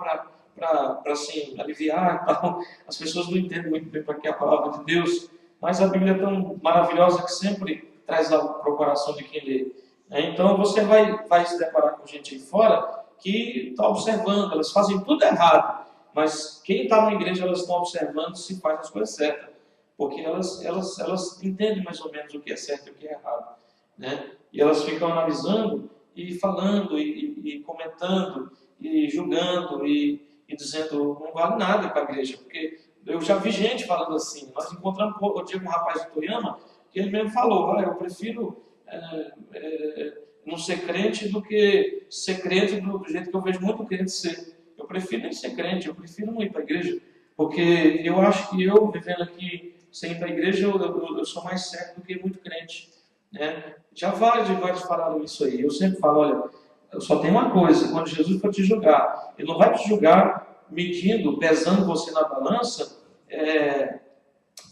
para assim, aliviar e tal. As pessoas não entendem muito bem para que é a palavra de Deus, mas a Bíblia é tão maravilhosa que sempre traz algo para o coração de quem lê. Então você vai se deparar com gente aí fora que está observando, elas fazem tudo errado, mas quem está na igreja, elas estão observando se faz as coisas certas, porque elas entendem mais ou menos o que é certo e o que é errado, né? E elas ficam analisando e falando e comentando e julgando e dizendo não vale nada para a igreja, porque eu já vi gente falando assim. Nós encontramos outro dia com um rapaz de Toyama que ele mesmo falou, eu prefiro não ser crente do que ser crente do jeito que eu vejo muito crente ser. Eu prefiro nem ser crente, eu prefiro não ir para a igreja, porque eu acho que eu, vivendo aqui sem ir para a igreja, eu sou mais certo do que muito crente. Né? Já vários falaram isso aí. Eu sempre falo, olha, eu só tenho uma coisa, quando Jesus for te julgar, ele não vai te julgar medindo, pesando você na balança,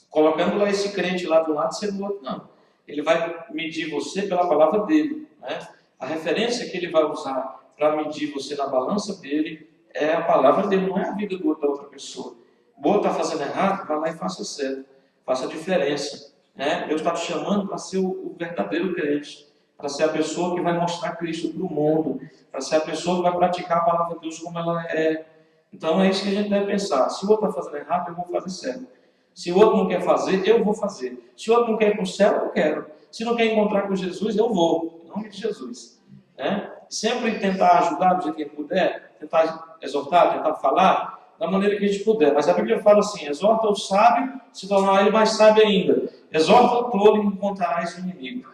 colocando lá esse crente lá do lado e você do outro, não. Ele vai medir você pela palavra dele. Né? A referência que ele vai usar para medir você na balança dele é a palavra dele, não é a vida da outra pessoa. O outro está fazendo errado, vai lá e faça certo. Faça a diferença. Né? Deus está te chamando para ser o verdadeiro crente, para ser a pessoa que vai mostrar Cristo para o mundo, para ser a pessoa que vai praticar a palavra de Deus como ela é. Então é isso que a gente deve pensar. Se o outro está fazendo errado, eu vou fazer certo. Se o outro não quer fazer, eu vou fazer. Se o outro não quer ir para o céu, eu quero. Se não quer encontrar com Jesus, eu vou. Em nome de Jesus. Né? Sempre tentar ajudar do jeito que puder, tentar exortar, tentar falar, da maneira que a gente puder. Mas a Bíblia fala assim, exorta o sábio, se tornar ele mais sábio ainda. Exorta o tolo e encontrarás o inimigo.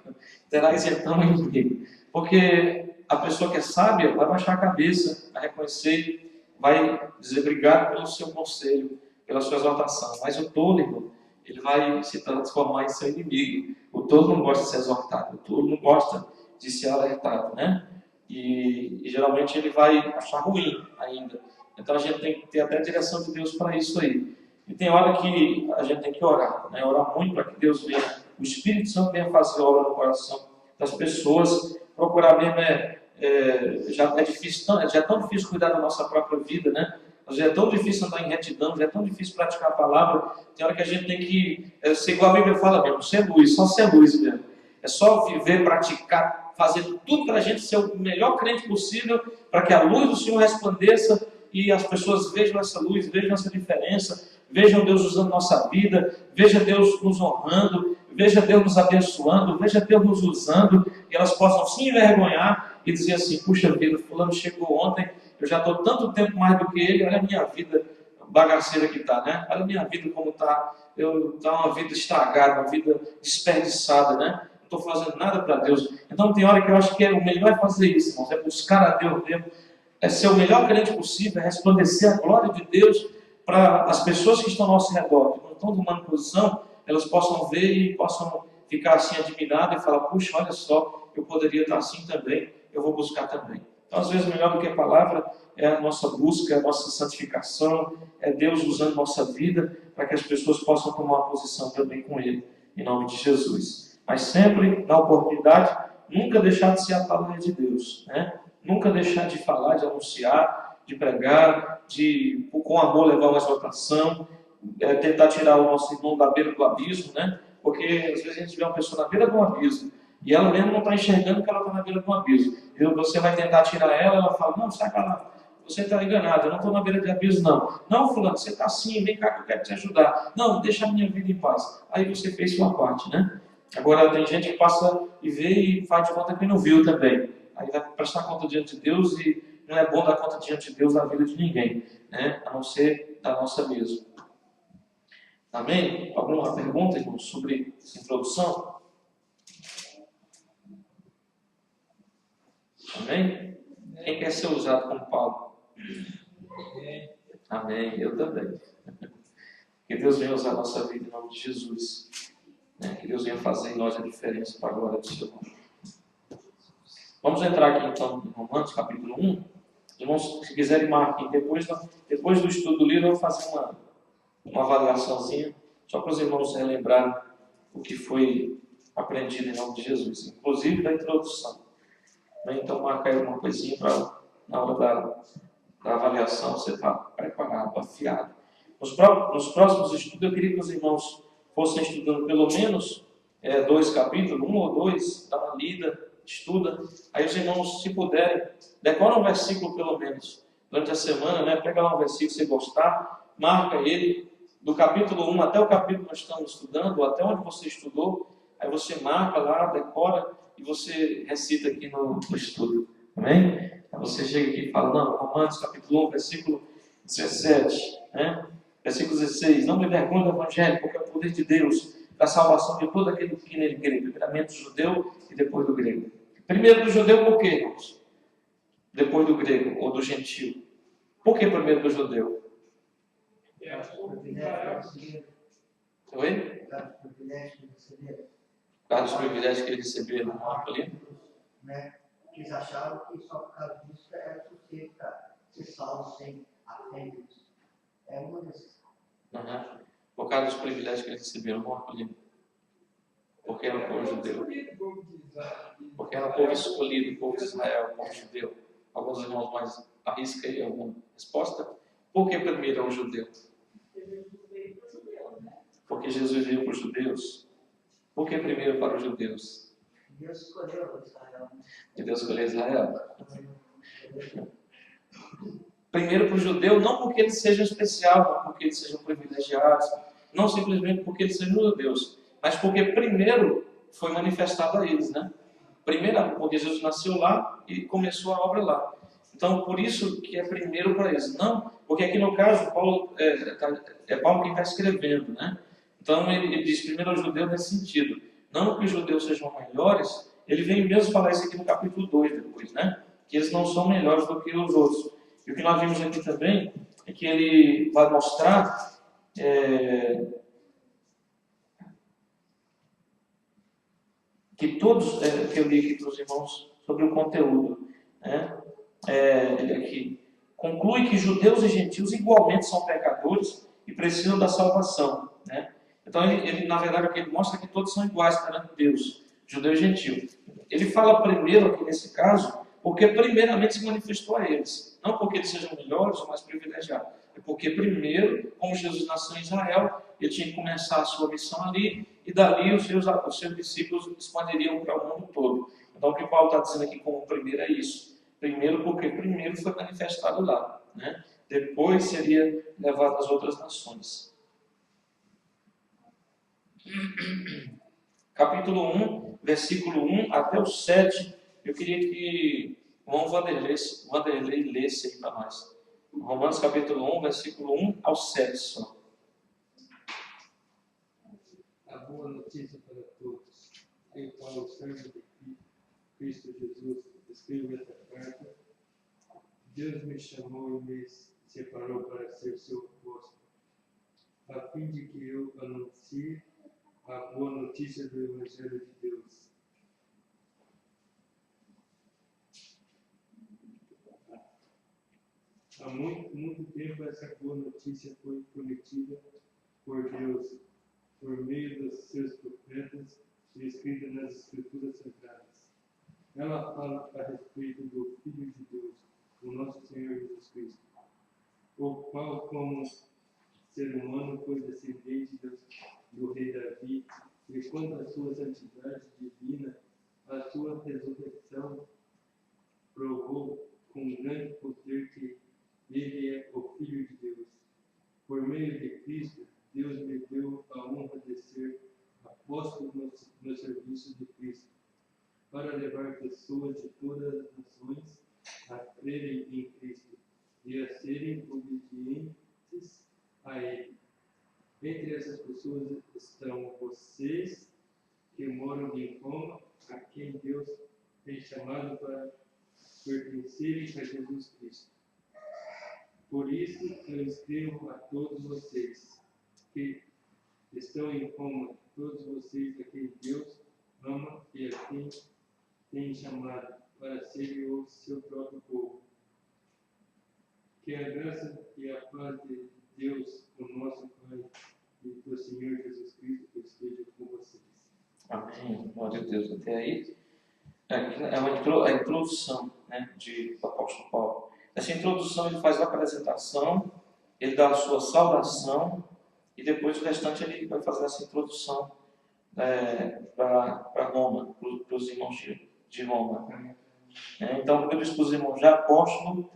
Terás então o inimigo. Porque a pessoa que é sábia vai baixar a cabeça, vai reconhecer, vai dizer obrigado pelo seu conselho, pela sua exortação. Mas o tolo, irmão, ele vai se transformar em seu inimigo. O tolo não gosta de ser exortado, o tolo não gosta de ser alertado, né? E geralmente ele vai achar ruim ainda. Então a gente tem que ter até a direção de Deus para isso aí. E tem hora que a gente tem que orar, né? Orar muito para que Deus venha, o Espírito Santo venha fazer obra no coração das pessoas. Procurar mesmo já é difícil, já é tão difícil cuidar da nossa própria vida, né? Já é tão difícil andar em retidão, já é tão difícil praticar a palavra. Tem hora que a gente tem que ser igual a Bíblia fala mesmo, ser luz, só ser luz mesmo. É só viver, praticar, fazer tudo para a gente ser o melhor crente possível, para que a luz do Senhor resplandeça e as pessoas vejam essa luz, vejam essa diferença, vejam Deus usando nossa vida, veja Deus nos honrando, veja Deus nos abençoando, veja Deus nos usando, e elas possam se envergonhar e dizer assim, puxa vida, fulano chegou ontem, eu já estou tanto tempo mais do que ele, olha a minha vida bagaceira que está, né? Olha a minha vida como está, está uma vida estragada, uma vida desperdiçada, né? Não estou fazendo nada para Deus. Então tem hora que eu acho que o melhor é fazer isso, irmãos, é buscar a Deus mesmo, é ser o melhor crente possível, é resplandecer a glória de Deus para as pessoas que estão ao nosso redor, que não estão tomando posição, elas possam ver e possam ficar assim admiradas e falar, puxa, olha só, eu poderia estar assim também, eu vou buscar também. Então, às vezes, melhor do que a palavra é a nossa busca, a nossa santificação, é Deus usando nossa vida para que as pessoas possam tomar uma posição também com Ele, em nome de Jesus. Mas sempre, na oportunidade, nunca deixar de ser a palavra de Deus, né? Nunca deixar de falar, de anunciar, de pregar, de, com amor, levar uma exortação, tentar tirar o nosso irmão da beira do abismo, né? Porque às vezes a gente vê uma pessoa na beira do abismo e ela mesmo não está enxergando que ela está na beira do abismo. E você vai tentar tirar ela, ela fala, não, sai para lá, você está enganado, eu não estou na beira de abismo, não. Não, fulano, você está assim, vem cá que eu quero te ajudar. Não, deixa a minha vida em paz. Aí você fez sua parte, né? Agora tem gente que passa e vê e faz de conta que não viu também. Aí vai prestar conta diante de Deus e não é bom dar conta diante de Deus na vida de ninguém, né? A não ser da nossa mesma. Amém? Alguma pergunta, irmão, sobre essa introdução? Amém? Quem quer ser usado como Paulo? Amém. Eu também. Que Deus venha usar a nossa vida em nome de Jesus. Que Deus venha fazer em nós a diferença para a glória do seu nome. Vamos entrar aqui então em Romanos, capítulo 1. Irmãos, se quiserem marquem, depois do estudo do livro, eu vou fazer uma avaliaçãozinha, só para os irmãos relembrarem o que foi aprendido em nome de Jesus, inclusive da introdução. Então marca aí uma coisinha para na hora da avaliação você estar preparado, afiado. Nos próximos estudos, eu queria que os irmãos fossem estudando pelo menos 2 capítulos, 1 ou 2, dá uma lida, estuda. Aí os irmãos, se puderem, decora um versículo pelo menos durante a semana, né? Pega lá um versículo que você gostar, marca ele, do capítulo 1 até o capítulo que nós estamos estudando, ou até onde você estudou, aí você marca lá, decora e você recita aqui no estudo. Amém? Aí você chega aqui e fala, não, Romanos capítulo 1, versículo 17, né? Versículo 16, não me envergonhe do Evangelho, porque é o poder de Deus para a salvação de todo aquele que nele crê, primeiramente do judeu e depois do grego. Primeiro do judeu por quê, irmãos? Depois do grego ou do gentil. Por que primeiro do judeu? Oi? Por causa dos privilégios que ele recebeu no mapa ali. Eles achavam que só por causa disso era suficiente para ser salvo sem a fé em Deus. É uma das. Por causa dos privilégios que eles receberam no mapa ali. Porque era o povo judeu. Porque era o povo escolhido, o povo de Israel, o povo judeu. Alguns irmãos mais arriscam aí alguma resposta. Por que primeiro é o judeu? Porque Jesus veio para os judeus. Por que primeiro para os judeus? Deus escolheu Israel. E Deus escolheu Israel. Primeiro para o judeu, não porque eles sejam especiais, não porque eles sejam privilegiados, não simplesmente porque eles sejam judeus, mas porque primeiro foi manifestado a eles, né? Primeiro, porque Jesus nasceu lá e começou a obra lá. Então, por isso que é primeiro para eles. Não, porque aqui no caso, Paulo Paulo quem está escrevendo, né? Então, ele diz primeiro aos judeus nesse sentido. Não que os judeus sejam melhores, ele vem mesmo falar isso aqui no capítulo 2 depois, né? Que eles não são melhores do que os outros. E o que nós vimos aqui também é que ele vai mostrar que todos, que eu li aqui para os irmãos sobre o conteúdo, né? Ele aqui conclui que judeus e gentios igualmente são pecadores e precisam da salvação, né? Então ele na verdade aqui, ele mostra que todos são iguais perante Deus, judeu e gentio. Ele fala primeiro aqui nesse caso, porque primeiramente se manifestou a eles, não porque eles sejam melhores ou mais privilegiados, é porque primeiro, como Jesus nasceu em Israel, ele tinha que começar a sua missão ali, e dali os seus discípulos expandiriam para o mundo todo. Então o que Paulo está dizendo aqui como primeiro é isso. Primeiro porque primeiro foi manifestado lá, né? Depois seria levado às outras nações. Capítulo 1, versículo 1 até o 7, eu queria que o irmão Vanderlei lesse aí para nós. Romanos capítulo 1, versículo 1 ao 7 só. A boa notícia para todos. Eu, Paulo, servo de Cristo Jesus, escrevo esta carta. Deus me chamou e me separou para ser seu apóstolo, a fim de que eu anuncie a boa notícia do Evangelho de Deus. Há muito tempo essa boa notícia foi prometida por Deus, por meio dos seus profetas e escrita nas Escrituras Sagradas. Ela fala a respeito do Filho de Deus, o nosso Senhor Jesus Cristo, o qual, como ser humano, foi descendente do rei Davi, e quanto à sua santidade divina, a sua ressurreição provou com grande poder que ele é o Filho de Deus. Por meio de Cristo, Deus me deu a honra de ser apóstolo no serviço de Cristo, para levar pessoas de todas as nações a crerem em Cristo e a serem obedientes a Ele. Entre essas pessoas estão vocês que moram em Roma, a quem Deus tem chamado para pertencerem a Jesus Cristo. Por isso eu escrevo a todos vocês que estão em Roma, todos vocês a quem Deus ama e a quem tem chamado para serem o seu próprio povo. Que a graça e a paz de Deus, o nosso Pai, e do Senhor Jesus Cristo esteja com vocês. Amém. Glória a Deus. Até aí é a introdução, né, do apóstolo Paulo. Nessa introdução ele faz a apresentação, ele dá a sua saudação e depois o restante ele vai fazer essa introdução para Roma, para os irmãos de Roma. Então, eu disse para os irmãos, já apóstolo,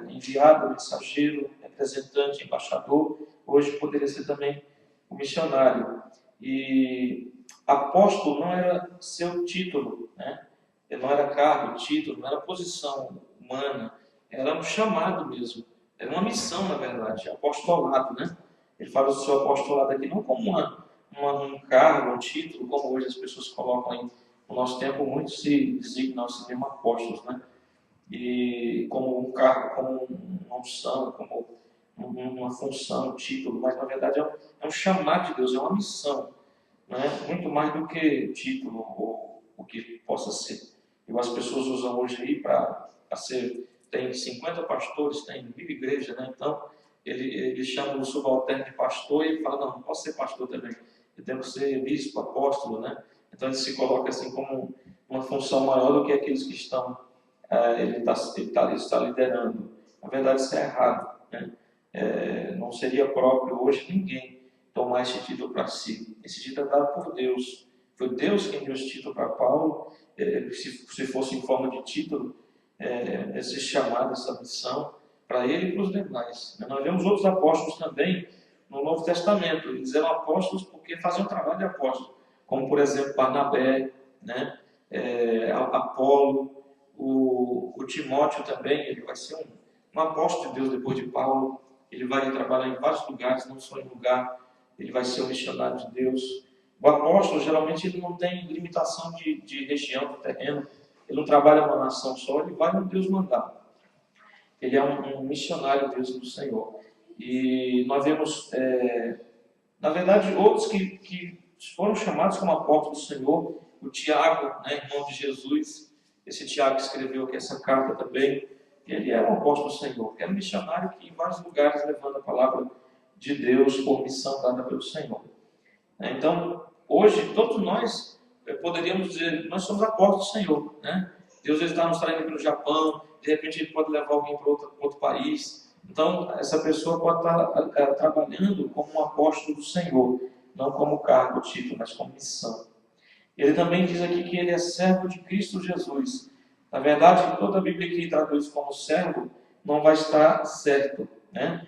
enviado, mensageiro, representante, embaixador, hoje poderia ser também o missionário. E apóstolo não era seu título, né? Ele não era cargo, título, não era posição humana, era um chamado mesmo, era uma missão, na verdade, apostolado, né? Ele fala do seu apostolado aqui não como um cargo, um título, como hoje as pessoas colocam aí. No nosso tempo, muitos se designam assim mesmo apóstolos, né? E como um cargo, como uma unção, como uma função, um título, mas na verdade é um chamado de Deus, é uma missão, né? Muito mais do que título ou o que possa ser. E as pessoas usam hoje aí para ser, tem 50 pastores, tem 1000 igrejas, né? Então ele chama o subalterno de pastor e ele fala, não posso ser pastor também, eu tenho que ser bispo, apóstolo, né? Então ele se coloca assim como uma função maior do que aqueles que estão, ele está liderando. Na verdade isso é errado, né? Não seria próprio hoje ninguém tomar esse título para si. Esse título é dado por Deus. Foi Deus quem deu esse título para Paulo. Se fosse em forma de título, esse chamado, essa missão, para ele e para os demais. Nós vemos outros apóstolos também no Novo Testamento. Eles eram apóstolos porque faziam trabalho de apóstolo, como por exemplo Barnabé, né? Apolo, o Timóteo também, ele vai ser um apóstolo de Deus depois de Paulo. Ele vai trabalhar em vários lugares, não só em lugar, ele vai ser um missionário de Deus. O apóstolo, geralmente, ele não tem limitação de região, de terreno, ele não trabalha numa nação só, ele vai onde Deus mandar. Ele é um missionário de Deus do Senhor. E nós vemos, na verdade, outros que foram chamados como apóstolos do Senhor. O Tiago, né, irmão de Jesus, esse Tiago escreveu aqui essa carta também. Ele era um apóstolo do Senhor, era um missionário que em vários lugares levando a palavra de Deus por missão dada pelo Senhor. Então, hoje, todos nós poderíamos dizer, nós somos apóstolos do Senhor, né? Deus está nos traindo aqui no Japão, de repente ele pode levar alguém para outro país. Então, essa pessoa pode estar trabalhando como um apóstolo do Senhor, não como cargo, título, mas como missão. Ele também diz aqui que ele é servo de Cristo Jesus. Na verdade, toda a Bíblia que traduz como servo não vai estar certo, né?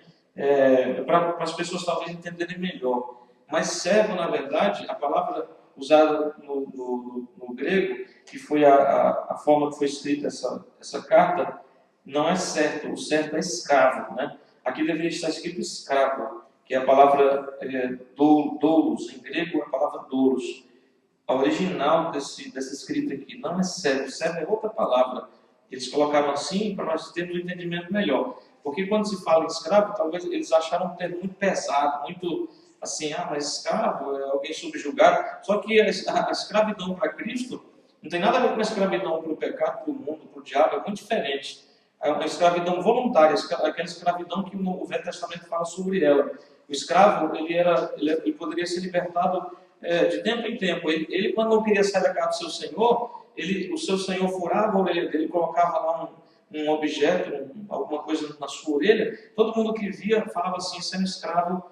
Para as pessoas talvez entenderem melhor. Mas servo, na verdade, a palavra usada no grego, que foi a forma que foi escrita essa carta, não é certo. O certo é escravo, né? Aqui deveria estar escrito escravo, que é a palavra doulos. Em grego é a palavra doulos. A original dessa escrita aqui não é servo. Servo é outra palavra. Eles colocaram assim para nós termos um entendimento melhor. Porque quando se fala em escravo, talvez eles acharam um termo muito pesado, muito assim, mas escravo é alguém subjugado. Só que a escravidão para Cristo não tem nada a ver com a escravidão para o pecado, para o mundo, para o diabo, é muito diferente. É uma escravidão voluntária, aquela escravidão que o Velho Testamento fala sobre ela. O escravo, ele poderia ser libertado de tempo em tempo. Ele, quando não queria sair da casa do seu senhor, o seu senhor furava a orelha dele, colocava lá um objeto, alguma coisa na sua orelha. Todo mundo que via falava assim: esse é um escravo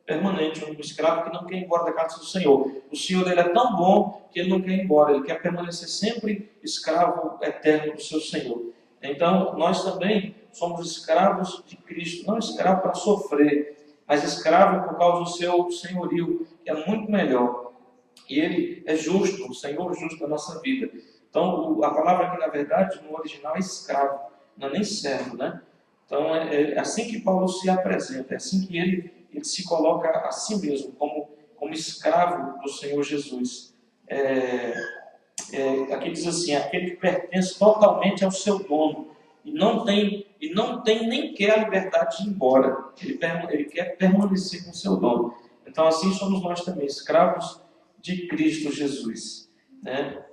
permanente, um escravo que não quer ir embora da casa do Senhor. O Senhor dele é tão bom que ele não quer ir embora, ele quer permanecer sempre escravo eterno do seu Senhor. Então, nós também somos escravos de Cristo, não escravo para sofrer, mas escravo por causa do seu senhorio, que é muito melhor. E ele é justo, o Senhor é justo da nossa vida. Então, a palavra aqui, na verdade, no original é escravo, não é nem servo, né? Então, é assim que Paulo se apresenta, é assim que ele se coloca a si mesmo, como escravo do Senhor Jesus. Aqui diz assim: aquele que pertence totalmente ao seu dono, e não tem nem quer a liberdade de ir embora, ele quer permanecer com o seu dono. Então, assim somos nós também, escravos de Cristo Jesus, né?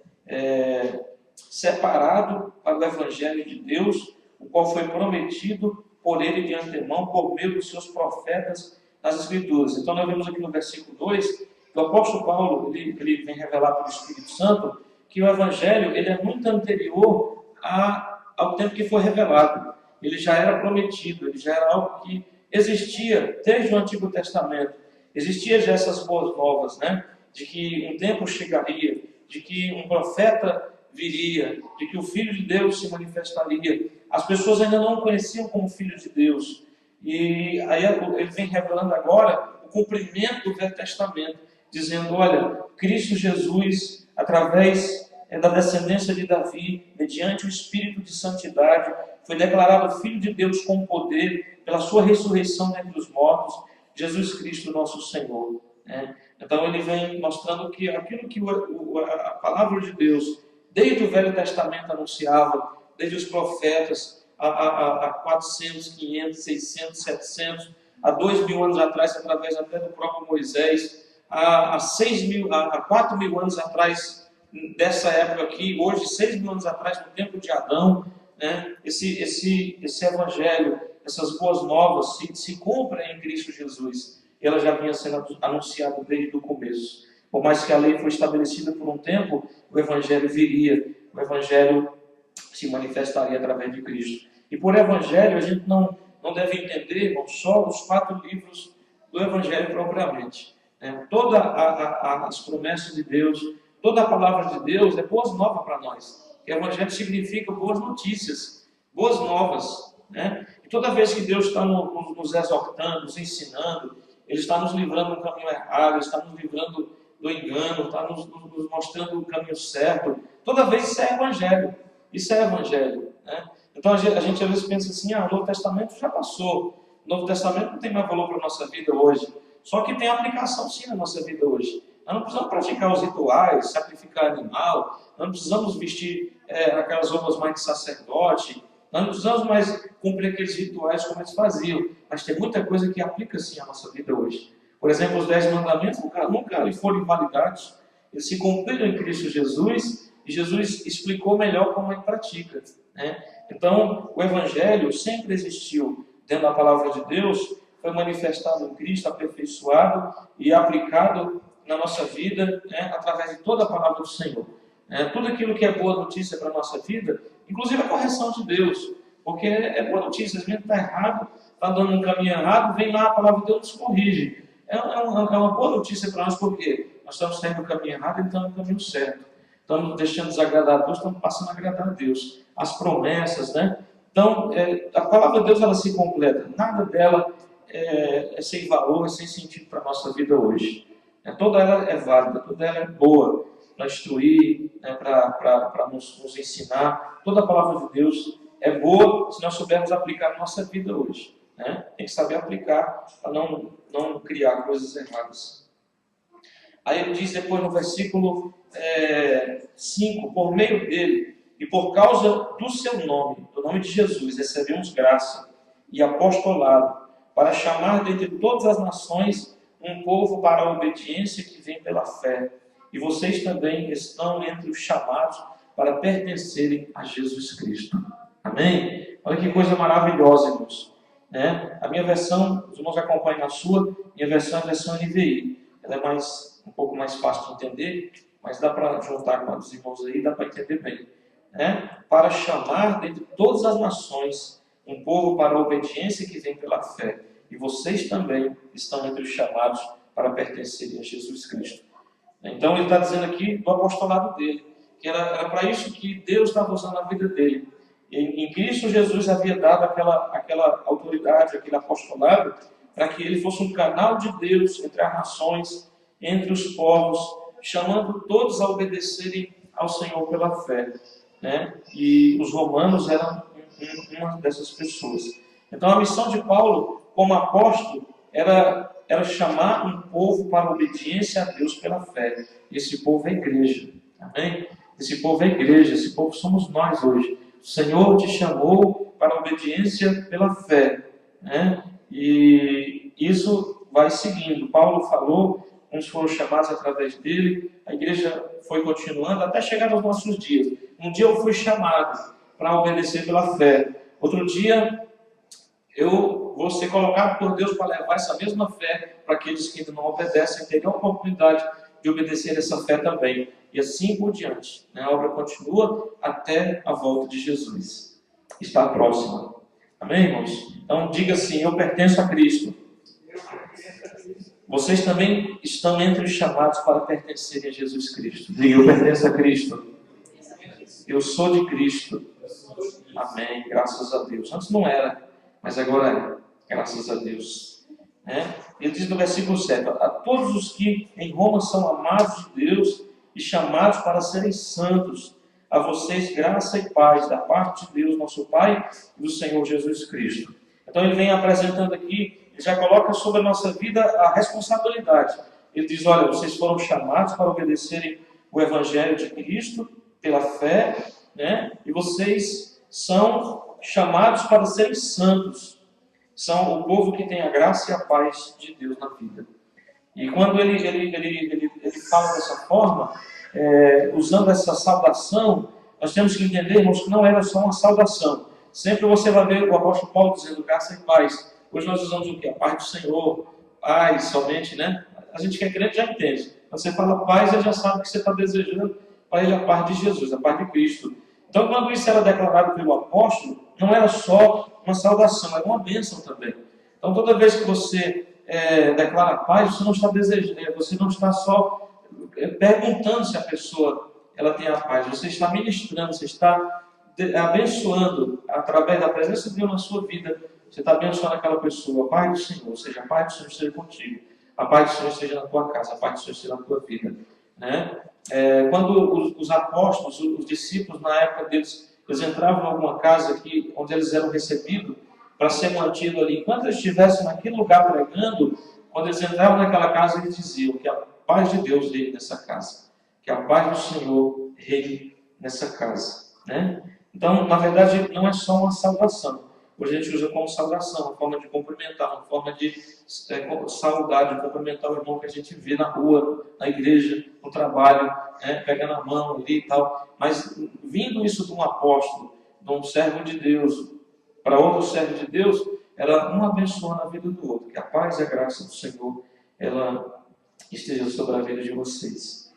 Separado para o Evangelho de Deus, o qual foi prometido por ele de antemão, por meio dos seus profetas nas Escrituras. Então, nós vemos aqui no versículo 2, que o apóstolo Paulo, ele vem revelar pelo Espírito Santo, que o Evangelho ele é muito anterior ao tempo que foi revelado. Ele já era prometido, ele já era algo que existia desde o Antigo Testamento. Existia já essas boas novas, né? De que um tempo chegaria, de que um profeta viria, de que o Filho de Deus se manifestaria. As pessoas ainda não o conheciam como Filho de Deus. E aí ele vem revelando agora o cumprimento do Velho Testamento, dizendo: olha, Cristo Jesus, através da descendência de Davi, mediante o Espírito de Santidade, foi declarado Filho de Deus com poder, pela sua ressurreição dentre os mortos, Jesus Cristo nosso Senhor. Então ele vem mostrando que aquilo que a palavra de Deus, desde o Velho Testamento anunciava, desde os profetas, há 400, 500, 600, 700, há 2.000 anos atrás, através até do próprio Moisés, há 4.000 anos atrás, dessa época aqui, hoje, 6.000 anos atrás, no tempo de Adão, né? Esse Evangelho, essas boas novas se cumprem em Cristo Jesus. Ela já vinha sendo anunciada desde o começo. Por mais que a lei foi estabelecida por um tempo, o Evangelho viria, o Evangelho se manifestaria através de Cristo. E por Evangelho, a gente não deve entender, irmão, só os 4 livros do Evangelho propriamente. Todas as promessas de Deus, toda a palavra de Deus é boas novas para nós. O Evangelho significa boas notícias, boas novas, né? E toda vez que Deus está nos exortando, nos ensinando, Ele está nos livrando do caminho errado, Ele está nos livrando do engano, está nos mostrando o caminho certo. Toda vez isso é Evangelho. Isso é Evangelho, né? Então a gente às vezes pensa assim: o Novo Testamento já passou. O Novo Testamento não tem mais valor para a nossa vida hoje. Só que tem aplicação sim na nossa vida hoje. Nós não precisamos praticar os rituais, sacrificar animal, nós não precisamos vestir aquelas roupas mais de sacerdote, nós não precisamos mais cumprir aqueles rituais como eles faziam. Mas tem muita coisa que aplica sim à nossa vida hoje. Por exemplo, os 10 mandamentos nunca foram invalidados. Eles se cumpriram em Cristo Jesus, e Jesus explicou melhor como é que pratica, né? Então, o Evangelho sempre existiu dentro da palavra de Deus, foi manifestado em Cristo, aperfeiçoado e aplicado na nossa vida, né, através de toda a palavra do Senhor. Tudo aquilo que é boa notícia para a nossa vida, inclusive a correção de Deus, porque é boa notícia, às vezes está errado, está dando um caminho errado, vem lá, a palavra de Deus nos corrige. É uma boa notícia para nós, porque nós estamos saindo do caminho errado e estamos no caminho certo. Estamos deixando desagradar a Deus, estamos passando a agradar a Deus. As promessas, né? Então, a palavra de Deus, ela se completa. Nada dela é sem valor, é sem sentido para a nossa vida hoje. Toda ela é válida, toda ela é boa para instruir, né, para nos ensinar. Toda a palavra de Deus é boa se nós soubermos aplicar na nossa vida hoje, né? Tem que saber aplicar para não criar coisas erradas. Aí ele diz depois no versículo 5, por meio dele E por causa do seu nome, do nome de Jesus, recebemos graça e apostolado para chamar dentre todas as nações um povo para a obediência que vem pela fé. E vocês também estão entre os chamados para pertencerem a Jesus Cristo. Amém? Olha que coisa maravilhosa, irmãos. Né? A minha versão, os irmãos acompanham a sua, minha versão é a versão NVI. Ela é um pouco mais fácil de entender, mas dá para juntar com a dos irmãos aí, dá para entender bem. Né? Para chamar dentre todas as nações um povo para a obediência que vem pela fé. E vocês também estão entre os chamados para pertencerem a Jesus Cristo. Então ele está dizendo aqui do apostolado dele, que era para isso que Deus estava usando a vida dele. Em Cristo Jesus havia dado aquela autoridade, aquele apostolado, para que ele fosse um canal de Deus entre as nações, entre os povos, chamando todos a obedecerem ao Senhor pela fé. Né? E os romanos eram uma dessas pessoas. Então a missão de Paulo, como apóstolo, era chamar um povo para a obediência a Deus pela fé. E esse povo é a igreja. Amém? Esse povo é a igreja, esse povo somos nós hoje. O Senhor te chamou para a obediência pela fé. Né? E isso vai seguindo. Paulo falou, uns foram chamados através dele, a igreja foi continuando até chegar aos nossos dias. Um dia eu fui chamado para obedecer pela fé. Outro dia eu vou ser colocado por Deus para levar essa mesma fé para aqueles que ainda não obedecem, terem a oportunidade de obedecer essa fé também. E assim por diante. Né? A obra continua até a volta de Jesus. Está próxima. Amém, irmãos? Então diga assim, eu pertenço a Cristo. Vocês também estão entre os chamados para pertencerem a Jesus Cristo. Diga, eu pertenço a Cristo. Eu sou de Cristo. Amém, graças a Deus. Antes não era, mas agora é. Graças a Deus. Ele diz no versículo 7, a todos os que em Roma são amados de Deus e chamados para serem santos, a vocês graça e paz da parte de Deus, nosso Pai, e do Senhor Jesus Cristo. Então ele vem apresentando aqui, ele já coloca sobre a nossa vida a responsabilidade. Ele diz, olha, vocês foram chamados para obedecerem o Evangelho de Cristo pela fé, né? E vocês são chamados para serem santos. São o povo que tem a graça e a paz de Deus na vida. E quando ele fala dessa forma, usando essa saudação, nós temos que entender, irmãos, que não era só uma saudação. Sempre você vai ver o apóstolo Paulo dizendo graça e paz. Hoje nós usamos o quê? A paz do Senhor, paz somente, né? A gente que é crente já entende. Quando você fala paz, ele já sabe que você está desejando para ele a paz de Jesus, a paz de Cristo. Então, quando isso era declarado pelo apóstolo, não era só uma saudação, era uma bênção também. Então, toda vez que você declara paz, você não está desejando, você não está só perguntando se a pessoa ela tem a paz, você está ministrando, você está abençoando através da presença de Deus na sua vida, você está abençoando aquela pessoa, a paz do Senhor, ou seja, a paz do Senhor esteja contigo, a paz do Senhor esteja na tua casa, a paz do Senhor esteja na tua vida. Né? Quando os apóstolos, os discípulos, na época deles, eles entravam em alguma casa onde eles eram recebidos para ser mantidos ali, enquanto eles estivessem naquele lugar pregando, quando eles entravam naquela casa, eles diziam que a paz de Deus reine nessa casa, que a paz do Senhor reine nessa casa. Né? Então, na verdade, não é só uma saudação. Hoje a gente usa como saudação, uma forma de cumprimentar, uma forma de saudar, de cumprimentar o irmão que a gente vê na rua, na igreja, no trabalho, pega na mão ali e tal. Mas vindo isso de um apóstolo, de um servo de Deus, para outro servo de Deus, ela um abençoa na vida do outro. Que a paz e a graça do Senhor, ela esteja sobre a vida de vocês.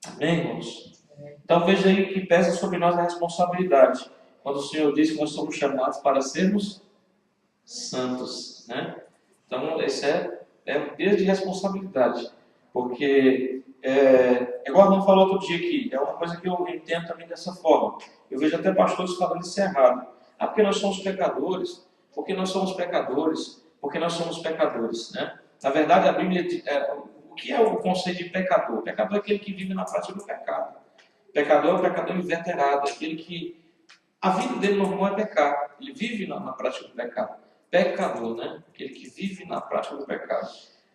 Amém, irmãos? Então veja aí que pesa sobre nós a responsabilidade. Quando o Senhor diz que nós somos chamados para sermos santos. Né? Então, esse é um peso de responsabilidade. Porque, igual a irmã falou outro dia aqui, é uma coisa que eu entendo também dessa forma. Eu vejo até pastores falando isso errado. Porque nós somos pecadores. Porque nós somos pecadores. Porque nós somos pecadores. Né? Na verdade, a Bíblia o que é o conceito de pecador? Pecador é aquele que vive na prática do pecado. Pecador é o pecador inveterado, aquele que a vida dele normal é pecar. Ele vive na prática do pecado. Pecador, né? Aquele que vive na prática do pecado.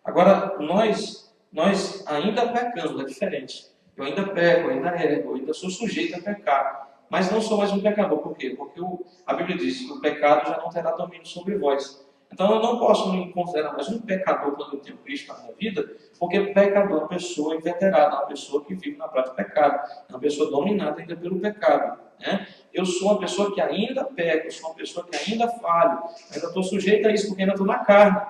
Agora, nós ainda pecamos, é diferente. Eu ainda peco, eu ainda erro, eu ainda sou sujeito a pecar. mas não sou mais um pecador. Por quê? Porque a Bíblia diz que o pecado já não terá domínio sobre vós. Então eu não posso me considerar mais um pecador quando eu tenho Cristo na minha vida, porque pecador é uma pessoa inveterada, é uma pessoa que vive na prática do pecado, é uma pessoa dominada ainda pelo pecado. Né? Eu sou uma pessoa que ainda peca, eu sou uma pessoa que ainda falho, ainda estou sujeito a isso porque ainda estou na carne.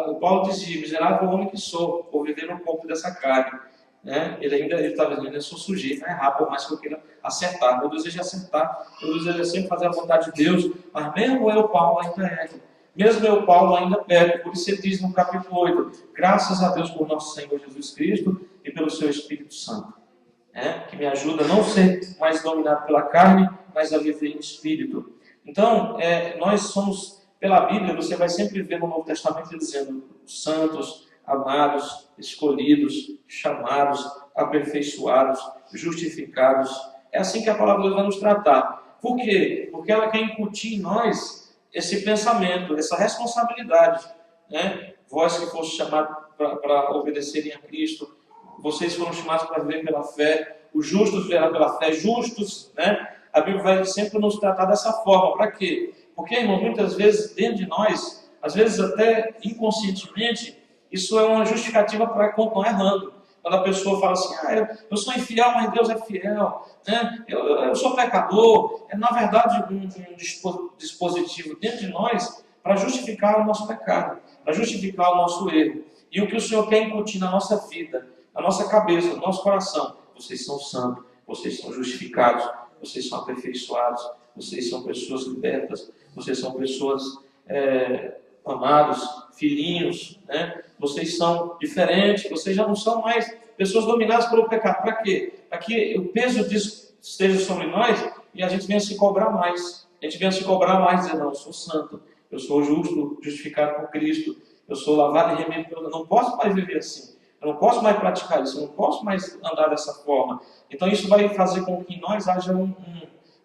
O Paulo dizia: miserável homem que sou, por viver no corpo dessa carne. Né? Ele estava dizendo: eu sou sujeito a errar, por mais que eu queira acertar. Meu desejo é acertar, meu desejo é sempre fazer a vontade de Deus, mas mesmo eu, Paulo, ainda erro. Mesmo eu, Paulo, ainda peco. Por isso ele diz no capítulo 8: graças a Deus por nosso Senhor Jesus Cristo e pelo seu Espírito Santo, que me ajuda a não ser mais dominado pela carne, mas a viver em espírito. Então, nós somos, pela Bíblia, você vai sempre ver no Novo Testamento dizendo: santos, amados, escolhidos, chamados, aperfeiçoados, justificados. É assim que a palavra de Deus vai nos tratar. Por quê? Porque ela quer incutir em nós esse pensamento, essa responsabilidade. Né? Vós que foste chamados para obedecerem a Cristo, vocês foram chamados para viver pela fé, os justos viverão pela fé, justos, né? A Bíblia vai sempre nos tratar dessa forma. Para quê? Porque, irmão, muitas vezes dentro de nós, às vezes até inconscientemente, isso é uma justificativa para continuar errando. Quando a pessoa fala assim: eu sou infiel, mas Deus é fiel, né? eu sou pecador. É, na verdade, um dispositivo dentro de nós para justificar o nosso pecado, para justificar o nosso erro. E o que o Senhor quer incutir na nossa vida, na nossa cabeça, no nosso coração: vocês são santos, vocês são justificados, vocês são aperfeiçoados, vocês são pessoas libertas, vocês são pessoas amados, filhinhos, né? Vocês são diferentes, vocês já não são mais pessoas dominadas pelo pecado. Para quê? Para que o peso disso esteja sobre nós e a gente venha se cobrar mais. A gente venha se cobrar mais, dizer: não, eu sou santo, eu sou justo, justificado por Cristo, eu sou lavado e remido pelo... Eu não posso mais viver assim, eu não posso mais praticar isso, eu não posso mais andar dessa forma. Então isso vai fazer com que em nós haja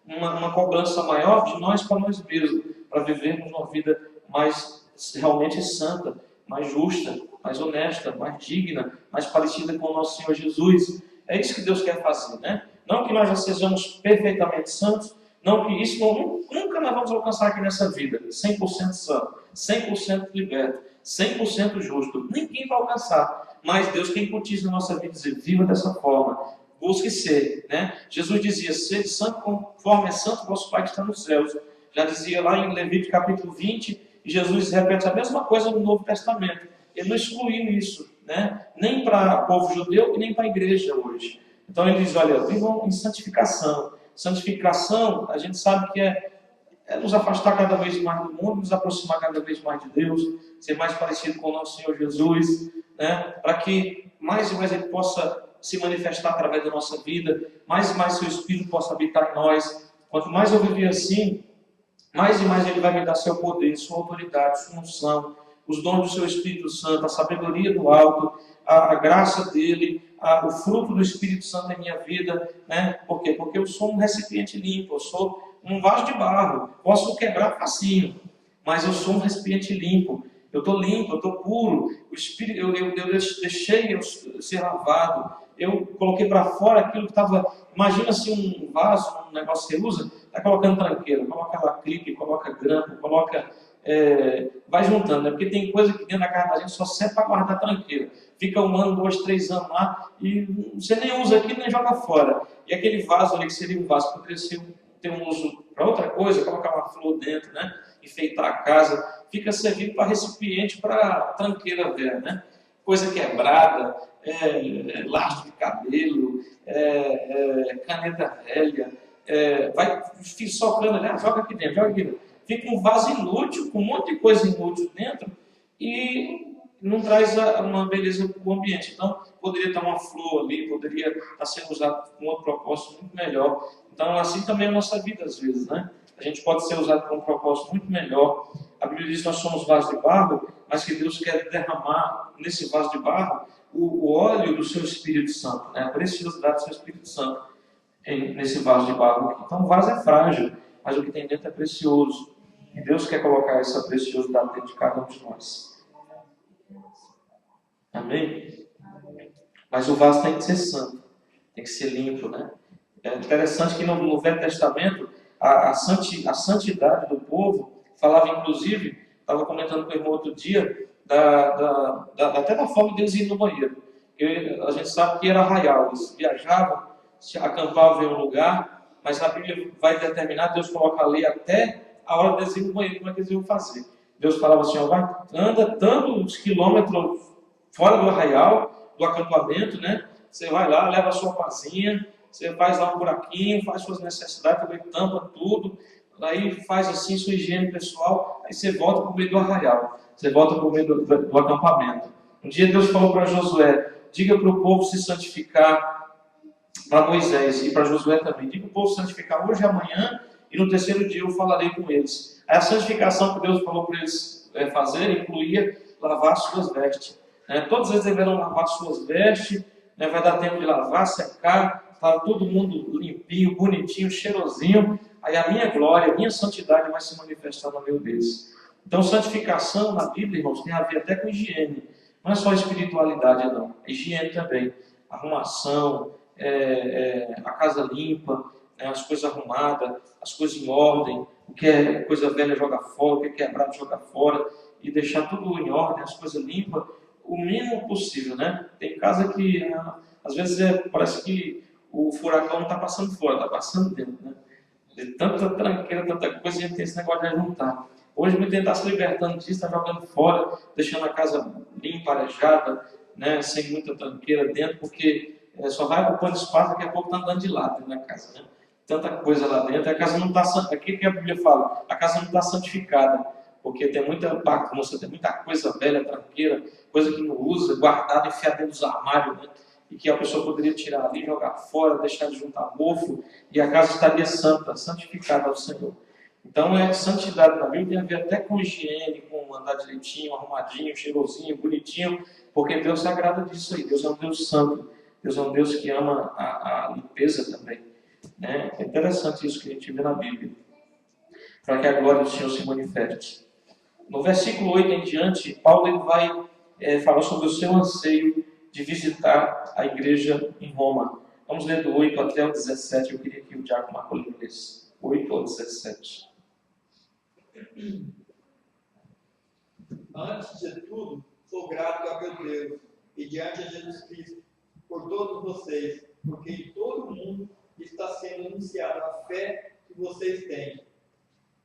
uma cobrança maior de nós para nós mesmos, para vivermos uma vida mais realmente santa, mais justa, mais honesta, mais digna, mais parecida com o nosso Senhor Jesus. É isso que Deus quer fazer, né? Não que nós já sejamos perfeitamente santos, não que isso nunca nós vamos alcançar aqui nessa vida, 100% santo, 100% liberto, 100% justo. Ninguém vai alcançar, mas Deus quer incutir na nossa vida, dizer: viva dessa forma, busque ser, né? Jesus dizia: sede santo conforme é santo vosso Pai que está nos céus. Já dizia lá em Levítico capítulo 20, e Jesus repete a mesma coisa no Novo Testamento. Ele não excluiu isso, né? Nem para o povo judeu e nem para a igreja hoje. Então ele diz: olha, vivam em santificação. Santificação, a gente sabe que é nos afastar cada vez mais do mundo, nos aproximar cada vez mais de Deus, ser mais parecido com o nosso Senhor Jesus, né? Para que mais e mais Ele possa se manifestar através da nossa vida, mais e mais Seu Espírito possa habitar em nós. Quanto mais eu viver assim, mais e mais Ele vai me dar Seu poder, Sua autoridade, Sua unção, os dons do Seu Espírito Santo, a sabedoria do alto, a graça dEle, o fruto do Espírito Santo em minha vida, né? Por quê? Porque eu sou um recipiente limpo, eu sou um vaso de barro, posso quebrar facinho, mas eu sou um recipiente limpo, eu estou limpo, eu estou puro, o Espírito, eu deixei eu ser lavado, eu coloquei para fora aquilo que estava. Imagina assim um vaso, um negócio que você usa, está colocando tranqueira, coloca lá clipe, coloca grampo, coloca. Vai juntando, né? Porque tem coisa que dentro da casa da gente só serve para guardar tranqueira. Fica 1 ano, 2, 3 anos lá e você nem usa aquilo nem joga fora. E aquele vaso ali que seria um vaso poderia ter um uso para outra coisa, colocar uma flor dentro, né? Enfeitar a casa, fica servindo para recipiente para tranqueira velha, né? Coisa quebrada, lastro de cabelo, caneta velha, vai socando ali, joga aqui dentro, joga aqui dentro. Fica um vaso inútil, com um monte de coisa inútil dentro e não traz uma beleza para o ambiente. Então, poderia estar uma flor ali, poderia estar sendo usado com outro propósito muito melhor. Então, assim também é a nossa vida, às vezes, né? A gente pode ser usado com um propósito muito melhor. A Bíblia diz que nós somos vasos de barro, mas que Deus quer derramar nesse vaso de barro o óleo do seu Espírito Santo, né? A preciosidade do seu Espírito Santo nesse vaso de barro aqui. Então, o vaso é frágil, mas o que tem dentro é precioso. E Deus quer colocar essa preciosidade dentro de cada um de nós. Amém? Mas o vaso tem que ser santo, tem que ser limpo, né? É interessante que no Velho Testamento, a santidade do povo falava, inclusive, estava comentando com o irmão outro dia, até da forma deles irem no banheiro. A gente sabe que era arraial, eles viajavam, se acampavam em um lugar, mas a Bíblia vai determinar, Deus coloca a lei até a hora deles irem no banheiro, como é que eles iam fazer. Deus falava assim, ó, anda tantos quilômetros fora do arraial, do acampamento, né? Você vai lá, leva a sua pazinha, você faz lá um buraquinho, faz suas necessidades, também tampa tudo, aí faz assim sua higiene pessoal, aí você volta para o meio do arraial, você volta para o meio do acampamento. Um dia Deus falou para Josué, diga para o povo se santificar, para Moisés e para Josué também, diga para o povo se santificar hoje e amanhã, e no terceiro dia eu falarei com eles. Aí a santificação que Deus falou para eles fazer incluía lavar suas vestes. Todos eles deverão lavar suas vestes, vai dar tempo de lavar, secar, está todo mundo limpinho, bonitinho, cheirosinho. Aí a minha glória, a minha santidade vai se manifestar no meio deles. Então, santificação na Bíblia, irmãos, tem a ver até com higiene. Não é só espiritualidade, não. Higiene também. Arrumação, a casa limpa, as coisas arrumadas, as coisas em ordem. O que é coisa velha joga fora, o que é quebrado joga fora. E deixar tudo em ordem, as coisas limpas, o mínimo possível, né? Tem casa que, às vezes, parece que o furacão não está passando fora, está passando dentro, né? De tanta tranqueira, tanta coisa, a gente tem esse negócio de juntar. Hoje, muita gente está se libertando disso, está jogando fora, deixando a casa limpa, arejada, né? Sem muita tranqueira dentro, porque só vai ocupando espaço, daqui a pouco está andando de lado dentro da casa, né? Tanta coisa lá dentro, a casa não está, aqui que a Bíblia fala, a casa não está santificada, porque tem muita bagunça, tem muita coisa velha, tranqueira, coisa que não usa, guardada, enfiada dentro dos armários, né? E que a pessoa poderia tirar ali, jogar fora, deixar de juntar mofo, e a casa estaria santa, santificada ao Senhor. Então, santidade na Bíblia tem a ver até com higiene, com andar direitinho, arrumadinho, cheirosinho, bonitinho, porque Deus se agrada disso aí. Deus é um Deus santo, Deus é um Deus que ama a limpeza também. Né? É interessante isso que a gente vê na Bíblia, para que a glória do Senhor se manifeste. No versículo 8 em diante, Paulo ele vai falar sobre o seu anseio de visitar a igreja em Roma. Vamos ler do 8 até o 17. Eu queria que o Diácono Marcolino lesse. 8 ao 17. Antes de tudo, sou grato a meu Deus e diante de Jesus Cristo por todos vocês, porque em todo o mundo está sendo anunciada a fé que vocês têm.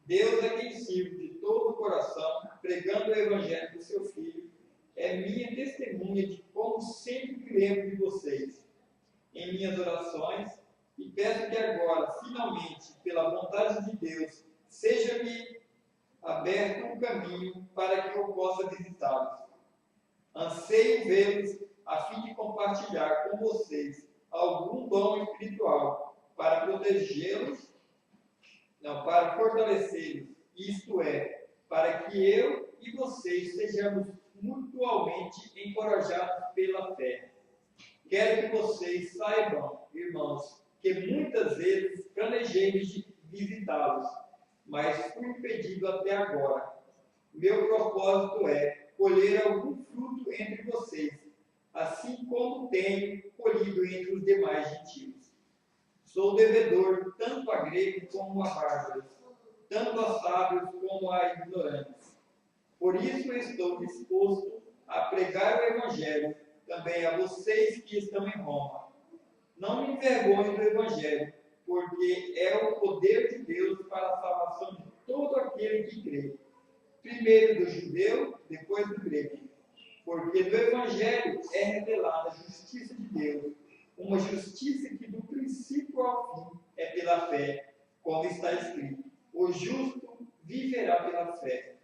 Deus é quem sirvo de todo o coração, pregando o Evangelho do seu Filho, é minha testemunha de como sempre me lembro de vocês em minhas orações e peço que agora, finalmente, pela vontade de Deus, seja-me aberto um caminho para que eu possa visitá-los. Anseio vê-los a fim de compartilhar com vocês algum dom espiritual para protegê-los, para fortalecê-los, isto é, para que eu e vocês sejamos mutuamente encorajados pela fé. Quero que vocês saibam, irmãos, que muitas vezes planejei visitá-los, mas fui impedido até agora. Meu propósito é colher algum fruto entre vocês, assim como tenho colhido entre os demais gentios. Sou devedor tanto a gregos como a bárbaros, tanto a sábios como a ignorantes. Por isso estou disposto a pregar o Evangelho também a vocês que estão em Roma. Não me envergonhe do Evangelho, porque é o poder de Deus para a salvação de todo aquele que crê. Primeiro do judeu, depois do grego. Porque no Evangelho é revelada a justiça de Deus, uma justiça que do princípio ao fim é pela fé, como está escrito: o justo viverá pela fé.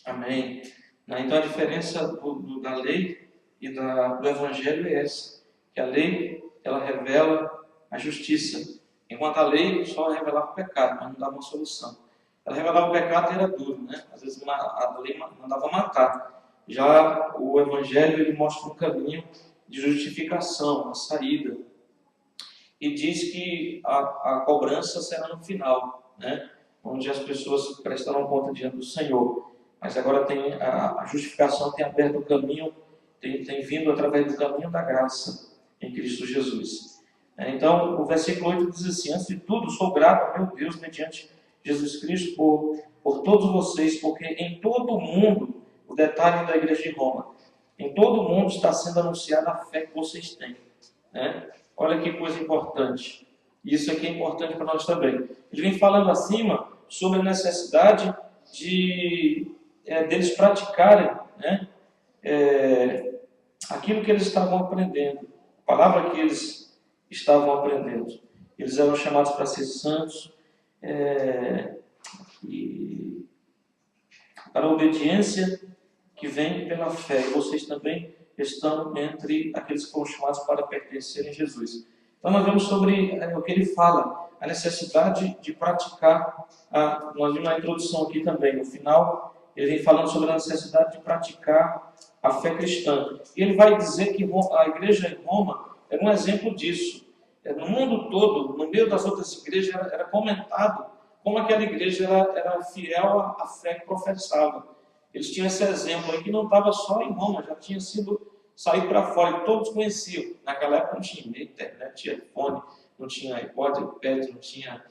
Amém. Então a diferença da lei e do Evangelho é essa, que a lei ela revela a justiça, enquanto a lei só revelava o pecado, mas não dava uma solução. Ela revelava o pecado e era duro, né? Às vezes a lei mandava matar. Já o Evangelho ele mostra um caminho de justificação, uma saída, e diz que a cobrança será no final, né? Onde as pessoas prestarão conta diante do Senhor. Mas agora tem a justificação tem aberto o caminho, tem vindo através do caminho da graça em Cristo Jesus. Então, o versículo 8 diz assim: antes de tudo, sou grato ao meu Deus mediante Jesus Cristo por todos vocês, porque em todo o mundo, o detalhe da igreja de Roma, em todo o mundo está sendo anunciada a fé que vocês têm. Né? Olha que coisa importante. Isso aqui é importante para nós também. Ele vem falando acima sobre a necessidade deles praticarem, né, aquilo que eles estavam aprendendo, a palavra que eles estavam aprendendo. Eles eram chamados para ser santos, e para a obediência que vem pela fé. E vocês também estão entre aqueles que foram chamados para pertencerem a Jesus. Então nós vemos sobre o que ele fala, a necessidade de praticar. Nós vimos na introdução aqui também, no final, ele vem falando sobre a necessidade de praticar a fé cristã. E ele vai dizer que a igreja em Roma era um exemplo disso. No mundo todo, no meio das outras igrejas, era comentado como aquela igreja era fiel à fé que professava. Eles tinham esse exemplo aí que não estava só em Roma, já tinha sido saído para fora, e todos conheciam. Naquela época não tinha internet, tinha iPhone, não tinha iPod, iPad, não tinha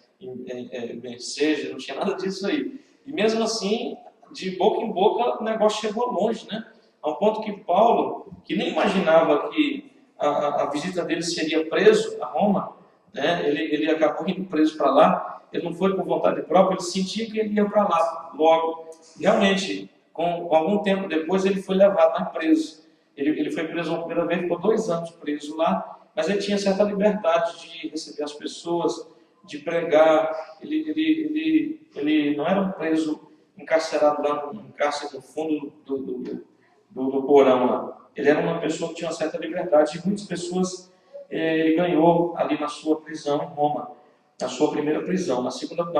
Mercedes, não tinha nada disso aí. E mesmo assim, de boca em boca, o negócio chegou longe, né? A um ponto que Paulo, que nem imaginava que a visita dele seria preso a Roma, né? Ele acabou indo preso para lá. Ele não foi por vontade própria, ele sentia que ele ia para lá logo. Realmente, com algum tempo depois, ele foi levado lá preso. Ele foi preso uma primeira vez, ficou 2 anos preso lá, mas ele tinha certa liberdade de receber as pessoas, de pregar. Ele não era um preso encarcerado lá num cárcere no fundo do porão lá. Ele era uma pessoa que tinha uma certa liberdade, e muitas pessoas ele ganhou ali na sua prisão em Roma, na sua primeira prisão. Na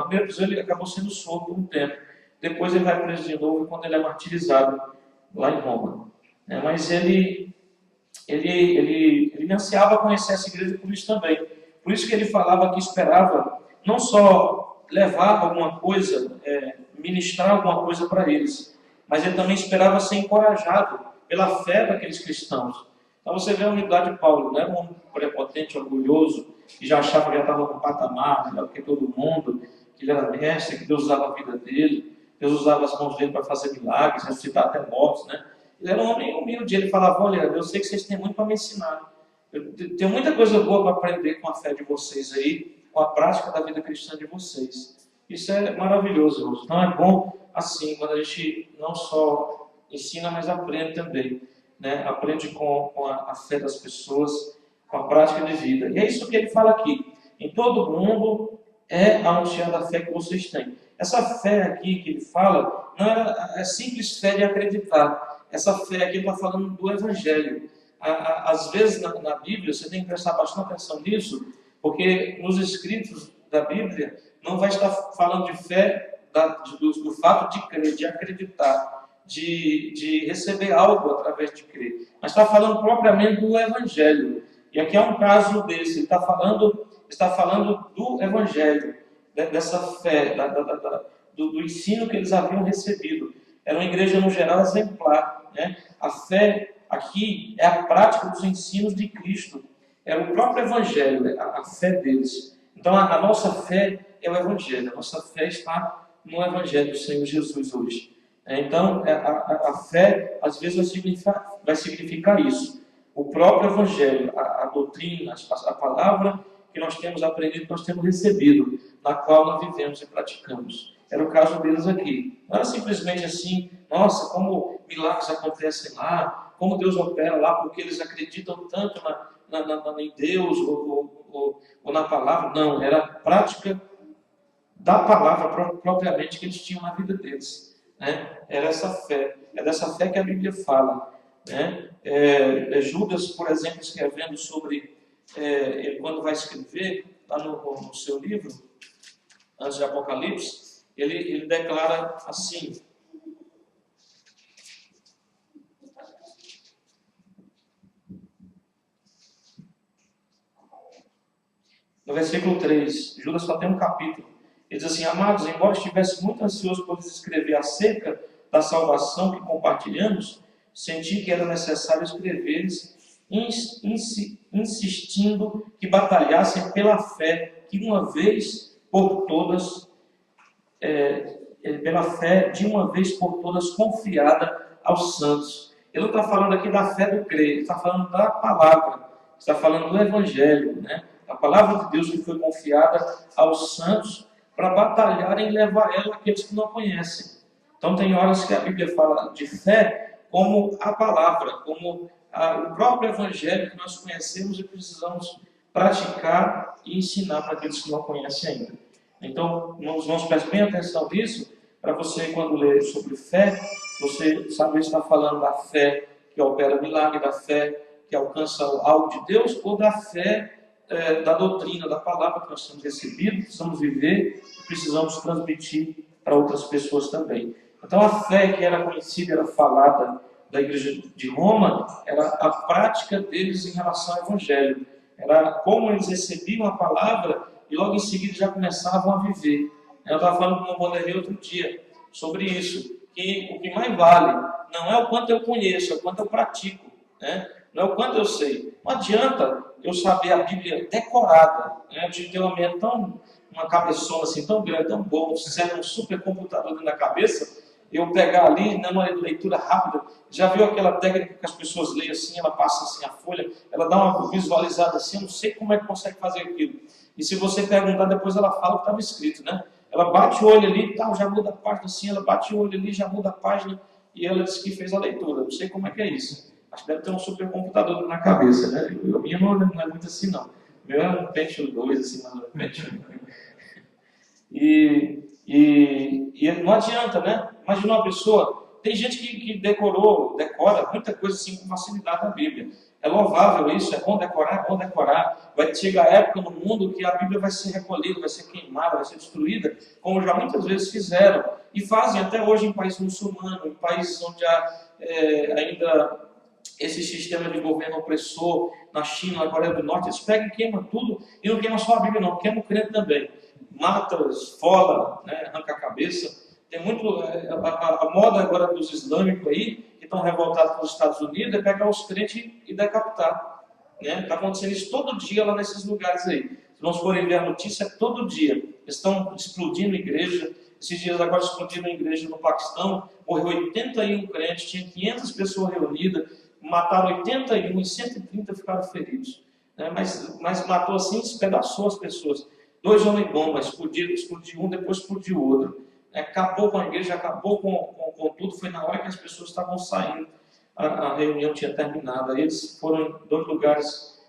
primeira prisão ele acabou sendo solto por um tempo. Depois ele vai preso de novo quando ele é martirizado lá em Roma. Mas ele ansiava conhecer essa igreja por isso também. Por isso que ele falava que esperava não só levar alguma coisa, ministrar alguma coisa para eles, mas ele também esperava ser encorajado pela fé daqueles cristãos. Então você vê a unidade de Paulo, né? Um homem prepotente, orgulhoso, que já achava que já estava no patamar, melhor que todo mundo, que ele era mestre, que Deus usava a vida dele, Deus usava as mãos dele para fazer milagres, ressuscitar até mortos, né? Ele era um homem humilde, ele falava: olha, eu sei que vocês têm muito para me ensinar, eu tenho muita coisa boa para aprender com a fé de vocês aí, com a prática da vida cristã de vocês. Isso é maravilhoso, irmãos. Então é bom assim, quando a gente não só ensina, mas aprende também, né? Aprende com a fé das pessoas, com a prática de vida. E é isso que ele fala aqui: em todo mundo é anunciada a fé que vocês têm. Essa fé aqui que ele fala não é simples fé de acreditar. Essa fé aqui está falando do Evangelho. Às vezes na Bíblia você tem que prestar bastante atenção nisso, porque nos escritos da Bíblia não vai estar falando de fé do fato de crer, de acreditar, de receber algo através de crer, mas está falando propriamente do Evangelho. E aqui é um caso desse. Ele está falando do Evangelho, dessa fé, do ensino que eles haviam recebido. Era uma igreja, no geral, exemplar, né? A fé aqui é a prática dos ensinos de Cristo. Era o próprio Evangelho, a fé deles. Então, a nossa fé é o Evangelho. A nossa fé está no Evangelho do Senhor Jesus hoje. Então, a fé, às vezes, vai significar isso. O próprio Evangelho, a doutrina, a palavra que nós temos aprendido, que nós temos recebido, na qual nós vivemos e praticamos. Era o caso deles aqui. Não era simplesmente assim: nossa, como milagres acontecem lá, como Deus opera lá, porque eles acreditam tanto em Deus ou na palavra. Não, era a prática da palavra propriamente que eles tinham na vida deles, né? Era essa fé, é dessa fé que a Bíblia fala, né? Judas, por exemplo, escrevendo sobre, ele quando vai escrever, lá no seu livro, antes de Apocalipse, ele declara assim: no versículo 3, Judas só tem um capítulo. Ele diz assim: amados, embora estivesse muito ansioso por lhes escrever acerca da salvação que compartilhamos, senti que era necessário escrever-lhes insistindo que batalhassem pela fé que uma vez por todas, pela fé de uma vez por todas confiada aos santos. Ele não está falando aqui da fé do crer, ele está falando da palavra, está falando do evangelho, né? A palavra de Deus que foi confiada aos santos para batalharem e levar ela àqueles que não conhecem. Então tem horas que a Bíblia fala de fé como a palavra, como o próprio evangelho que nós conhecemos e precisamos praticar e ensinar para aqueles que não conhecem ainda. Então, meus irmãos, prestem bem atenção nisso, para você, quando ler sobre fé, você saber se está falando da fé que opera milagre, da fé que alcança algo de Deus, ou da fé da doutrina, da palavra que nós temos recebido, precisamos viver e precisamos transmitir para outras pessoas também. Então, a fé que era conhecida, era falada da igreja de Roma, era a prática deles em relação ao evangelho. Era como eles recebiam a palavra e logo em seguida já começavam a viver. Eu estava falando com o Vanderlei outro dia sobre isso, que o que mais vale não é o quanto eu conheço, é o quanto eu pratico, né? Não é o quanto eu sei. Não adianta eu saber a Bíblia decorada, né? De ter uma cabeçona assim tão grande, tão boa, sendo um supercomputador dentro da cabeça, eu pegar ali, numa leitura rápida. Já viu aquela técnica que as pessoas leem assim, ela passa assim a folha, ela dá uma visualizada assim, eu não sei como é que consegue fazer aquilo. E se você perguntar, depois ela fala o que estava escrito, né? Ela bate o olho ali, tal, já muda a página assim, ela bate o olho ali, já muda a página, e ela disse que fez a leitura. Não sei como é que é isso. Acho que deve ter um supercomputador na cabeça, né? O meu não é muito assim, não. O meu é um Pentium 2, assim, mas não é um Pentium. E não adianta, né? Imagina uma pessoa, tem gente que decora muita coisa assim com facilidade na Bíblia. É louvável isso, é bom decorar. Vai chegar a época no mundo que a Bíblia vai ser recolhida, vai ser queimada, vai ser destruída, como já muitas vezes fizeram. E fazem até hoje em países muçulmanos, em países onde há ainda esse sistema de governo opressor, na China, na Coreia do Norte, eles pegam e queimam tudo, e não queimam só a Bíblia não, queimam o crente também. Mata, esfola, né, arranca a cabeça. Tem muito, a moda agora dos islâmicos aí, que estão revoltados com os Estados Unidos, é pegar os crentes e decapitar. Está acontecendo isso todo dia lá nesses lugares aí. Se nós forem ver a notícia, é todo dia. Eles estão explodindo igreja. Esses dias agora explodiram a igreja no Paquistão, morreu 81 crentes, tinha 500 pessoas reunidas, mataram 81 e 130 ficaram feridos. Mas matou assim, despedaçou as pessoas. 2 homens-bombas, explodiu um, depois explodiu o outro. Acabou com a igreja, acabou com tudo. Foi na hora que as pessoas estavam saindo, a reunião tinha terminado. Aí eles foram em 2 lugares,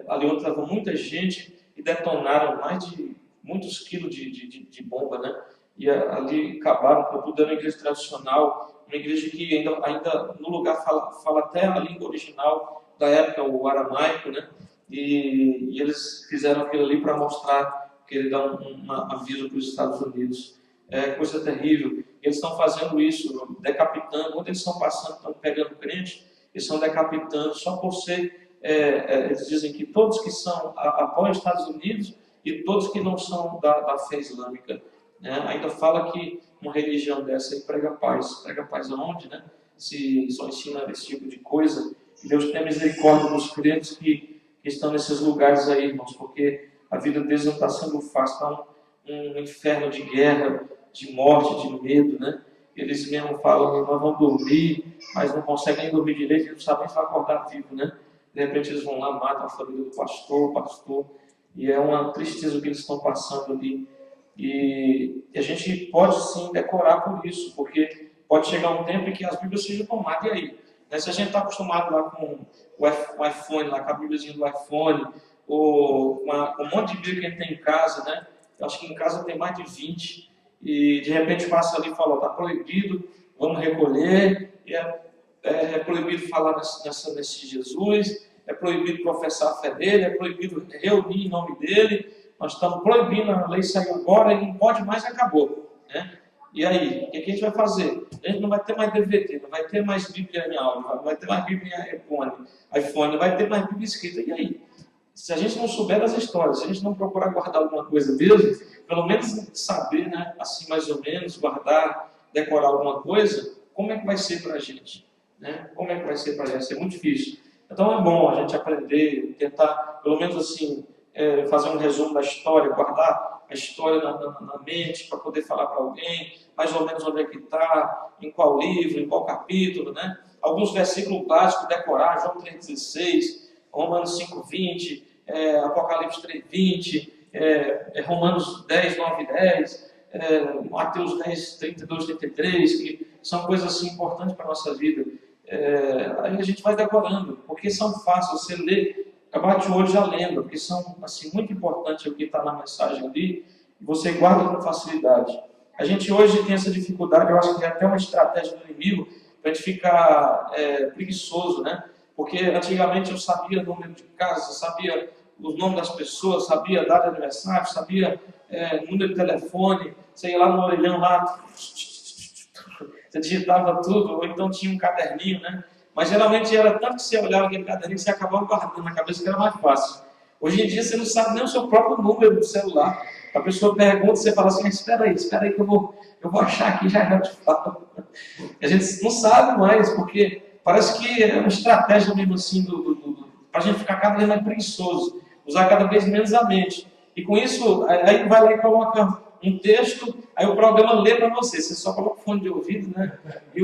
ali onde estava muita gente, e detonaram mais de muitos quilos de bomba, né? E ali acabaram com tudo. Era uma igreja tradicional, uma igreja que ainda no lugar fala até a língua original da época, o aramaico, né? E eles fizeram aquilo ali para mostrar que ele dá um aviso para os Estados Unidos. É coisa terrível. Eles estão fazendo isso, decapitando. Onde eles estão passando, estão pegando crente, eles estão decapitando só por ser. Eles dizem que todos que apoiam os Estados Unidos e todos que não são da fé islâmica. Ainda fala que uma religião dessa aí prega paz. Prega paz aonde, né? Se só ensina esse tipo de coisa. Deus tenha misericórdia dos crentes que estão nesses lugares aí, irmãos, porque a vida deles não está sendo fácil, está um inferno de guerra, de morte, de medo, né? Eles mesmo falam, nós vamos dormir, mas não conseguem dormir direito, eles não sabem se vai acordar vivo, né? De repente eles vão lá, matam a família do pastor, e é uma tristeza o que eles estão passando ali. E a gente pode sim decorar por isso, porque pode chegar um tempo em que as Bíblias sejam tomadas, e aí? Se a gente está acostumado lá com o iPhone, lá com a Bíbliazinha do iPhone, ou com um monte de Bíblia que a gente tem em casa, né? Eu acho que em casa tem mais de 20, e de repente passa ali e fala, está proibido, vamos recolher, e é proibido falar nesse Jesus, é proibido professar a fé dele, é proibido reunir em nome dele, nós estamos proibindo, a lei saiu agora e não pode mais e acabou, né? E aí, o que a gente vai fazer? A gente não vai ter mais DVD, não vai ter mais Bíblia em áudio, não vai ter mais Bíblia em iPhone, não vai ter mais Bíblia escrita. E aí? Se a gente não souber das histórias, se a gente não procurar guardar alguma coisa mesmo, pelo menos saber, né, assim mais ou menos, guardar, decorar alguma coisa, como é que vai ser para a gente? Né? Como é que vai ser para a gente? É muito difícil. Então é bom a gente aprender, tentar, pelo menos assim, fazer um resumo da história, guardar a história na mente para poder falar para alguém, mais ou menos onde é que está, em qual livro, em qual capítulo, né? Alguns versículos básicos, decorar, João 3,16, Romanos 5,20, Apocalipse 3,20, Romanos 10, 9 e 10, Mateus 10, 32, 33, que são coisas assim importantes para a nossa vida. Aí a gente vai decorando, porque são fáceis, você lê, bate o olho e já lembra, porque são assim, muito importantes o que está na mensagem ali, e você guarda com facilidade. A gente hoje tem essa dificuldade, eu acho que é até uma estratégia do inimigo, para a gente ficar preguiçoso, né? Porque antigamente eu sabia o número de casas, sabia os nomes das pessoas, sabia a data de aniversário, sabia número de telefone, você ia lá no orelhão lá, você digitava tudo, ou então tinha um caderninho, né? Mas geralmente era tanto que você olhava aquele caderninho que você acabava guardando na cabeça, que era mais fácil. Hoje em dia você não sabe nem o seu próprio número do celular. A pessoa pergunta, você fala assim, espera aí que eu vou achar aqui, já te falo. A gente não sabe mais, porque parece que é uma estratégia mesmo assim, para a gente ficar cada vez mais preguiçoso, usar cada vez menos a mente. E com isso, aí vai lá e coloca um texto, aí o programa lê para você. Você só coloca o fone de ouvido, né? E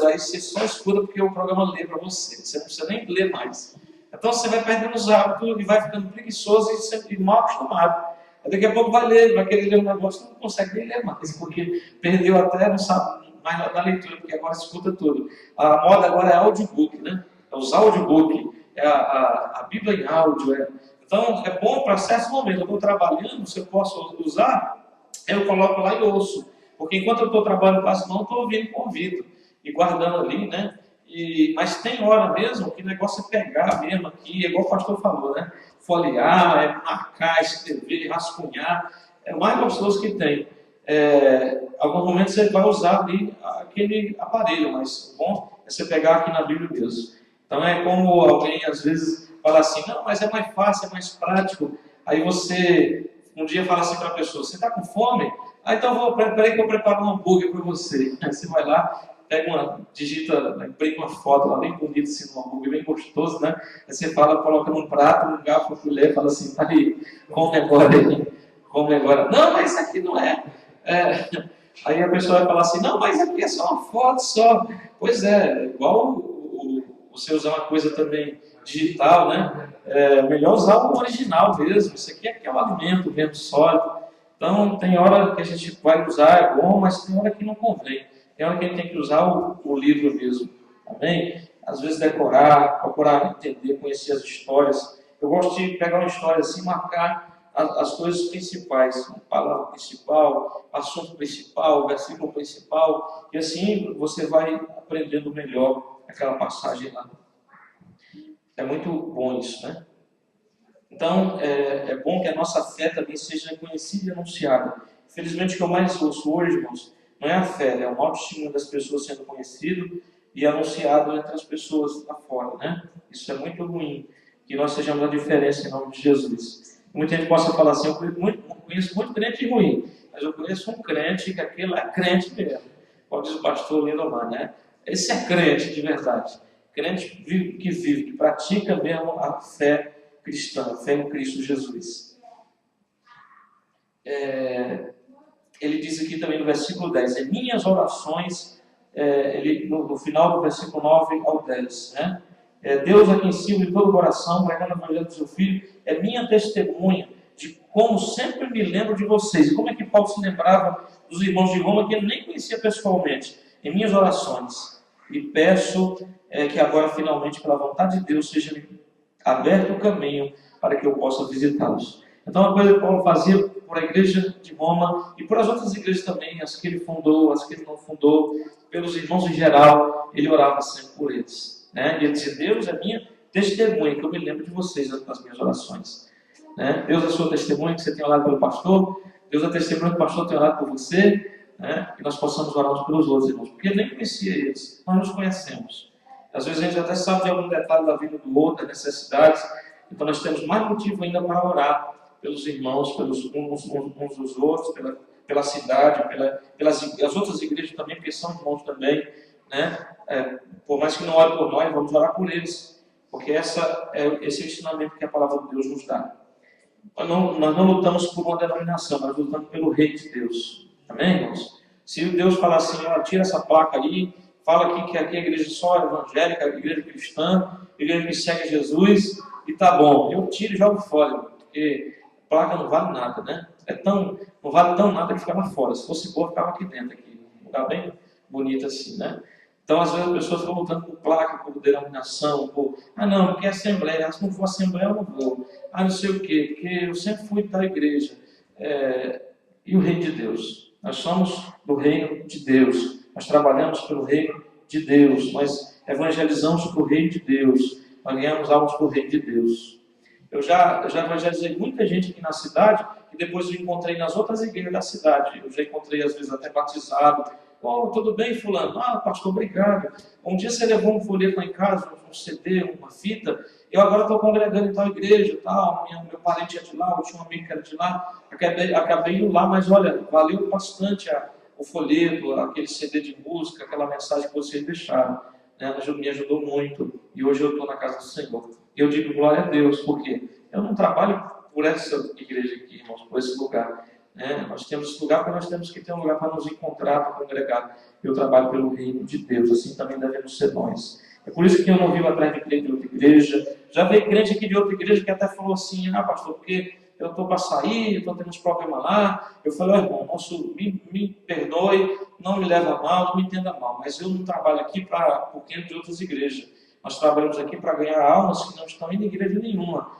aí você só escuta porque o programa lê para você. Você não precisa nem ler mais. Então você vai perdendo os hábitos e vai ficando preguiçoso e sempre mal acostumado. Aí daqui a pouco vai ler, vai querer ler um negócio, não consegue nem ler mais, porque perdeu até, não sabe mais da leitura, porque agora escuta tudo. A moda agora é audiobook, né? É os audiobook, é a Bíblia em áudio. Então é bom para certos momentos. Eu estou trabalhando, se eu posso usar, eu coloco lá e ouço. Porque enquanto eu estou trabalhando com as mãos, estou ouvindo com o ouvido e guardando ali, né? Mas tem hora mesmo que o negócio é pegar mesmo aqui, igual o pastor falou, né? Folhear, marcar, escrever, rascunhar, é o mais gostoso que tem. Alguns momentos você vai usar ali aquele aparelho, mas o bom é você pegar aqui na Bíblia mesmo. Então é como alguém às vezes fala assim, não, mas é mais fácil, é mais prático. Aí você um dia fala assim para a pessoa, você está com fome? Então peraí que eu preparo um hambúrguer para você. Aí você vai lá, digita, imprime uma foto lá bem bonita, assim, um hambúrguer bem gostoso, né? Aí você fala, coloca num prato, num garfo, uma colher, fala assim, tá aí, come agora aí, come agora. Não, mas isso aqui não é. Aí a pessoa vai falar assim, não, mas aqui é só uma foto só. Pois igual você usar uma coisa também digital, né? Melhor usar o original mesmo. Isso aqui é o alimento mesmo, sólido. Então, tem hora que a gente vai usar, é bom, mas tem hora que não convém. Tem hora que a gente tem que usar o livro mesmo. Amém? Às vezes decorar, procurar entender, conhecer as histórias. Eu gosto de pegar uma história assim, marcar as coisas principais, a palavra principal, o assunto principal, o versículo principal, e assim você vai aprendendo melhor aquela passagem lá. É muito bom isso, né? Então, é bom que a nossa fé também seja conhecida e anunciada. Infelizmente, o que eu mais ouço hoje, irmãos, não é a fé, é o mau testemunho das pessoas sendo conhecido e anunciado entre as pessoas lá fora, né? Isso é muito ruim, que nós sejamos a diferença em nome de Jesus. Muita gente possa falar assim, eu conheço muito crente ruim, mas eu conheço um crente que aquele é crente mesmo. Como diz o pastor Lindomar, né? Esse é crente de verdade. Crente que vive, que pratica mesmo a fé cristã, a fé em Cristo Jesus. Ele diz aqui também no versículo 10, minhas orações, no final do versículo 9 ao 10, né? Deus a quem sirvo de todo o coração, pregando o evangelho do seu Filho, é minha testemunha de como sempre me lembro de vocês. E como é que Paulo se lembrava dos irmãos de Roma que ele nem conhecia pessoalmente? Em minhas orações. E peço que agora, finalmente, pela vontade de Deus, seja aberto o caminho para que eu possa visitá-los. Então, a coisa que Paulo fazia por a igreja de Roma e por as outras igrejas também, as que ele fundou, as que ele não fundou, pelos irmãos em geral, ele orava sempre por eles. Né? E ele dizia, Deus é minha testemunha, que eu me lembro de vocês nas minhas orações. Né? Deus é a sua testemunha, que você tem orado pelo pastor, Deus é a testemunha que o pastor tem orado por você, né? Que nós possamos orar uns pelos outros, irmãos, porque ele nem conhecia eles, nós nos conhecemos. Às vezes a gente até sabe de algum detalhe da vida do outro, das necessidades, então nós temos mais motivo ainda para orar pelos irmãos, pelos uns dos outros, pela cidade, pelas outras igrejas também, porque são irmãos também, né? Por mais que não ore por nós, vamos orar por eles, Porque esse é o ensinamento que a palavra de Deus nos dá. Nós não lutamos por uma denominação, nós lutamos pelo Reino de Deus. Amém, irmãos? Se Deus falar assim, ó, tira essa placa aí, fala aqui que aqui é a igreja só evangélica, a igreja cristã, a igreja que segue Jesus, e tá bom. Eu tiro e jogo fora, porque placa não vale nada, né? Não vale tão nada que fica lá fora. Se fosse boa, ficava aqui dentro, aqui, um lugar bem bonito assim, né? Então, às vezes, as pessoas estão lutando por placa, por denominação, não, porque é assembleia, se não for assembleia, eu não vou. Não sei o quê, porque eu sempre fui da igreja. E o reino de Deus? Nós somos do reino de Deus. Nós trabalhamos pelo reino de Deus. Nós evangelizamos pelo reino de Deus. Nós ganhamos almas pelo reino de Deus. Eu já evangelizei muita gente aqui na cidade, que depois eu encontrei nas outras igrejas da cidade. Eu já encontrei, às vezes, até batizado. Tudo bem, fulano? Pastor, obrigado. Um dia você levou um folheto lá em casa, um CD, uma fita. Eu agora estou congregando em tal igreja, tal. Meu parente é de lá, eu tinha um amigo que era de lá. Acabei indo lá, mas olha, valeu bastante o folheto, aquele CD de música, aquela mensagem que vocês deixaram. Né? Me ajudou muito. E hoje eu estou na casa do Senhor. E eu digo glória a Deus, porque eu não trabalho por essa igreja aqui, irmãos, por esse lugar. Nós temos esse lugar porque nós temos que ter um lugar para nos encontrar, para congregar. Eu trabalho pelo reino de Deus, assim também devemos ser nós. É por isso que eu não vivo atrás de crente de outra igreja. Já veio crente aqui de outra igreja que até falou assim, pastor, porque eu estou para sair, eu estou tendo uns problemas lá. Eu falei, irmão, me perdoe, não me leve a mal, não me entenda mal, mas eu não trabalho aqui por crente de outras igrejas. Nós trabalhamos aqui para ganhar almas que não estão indo em igreja nenhuma.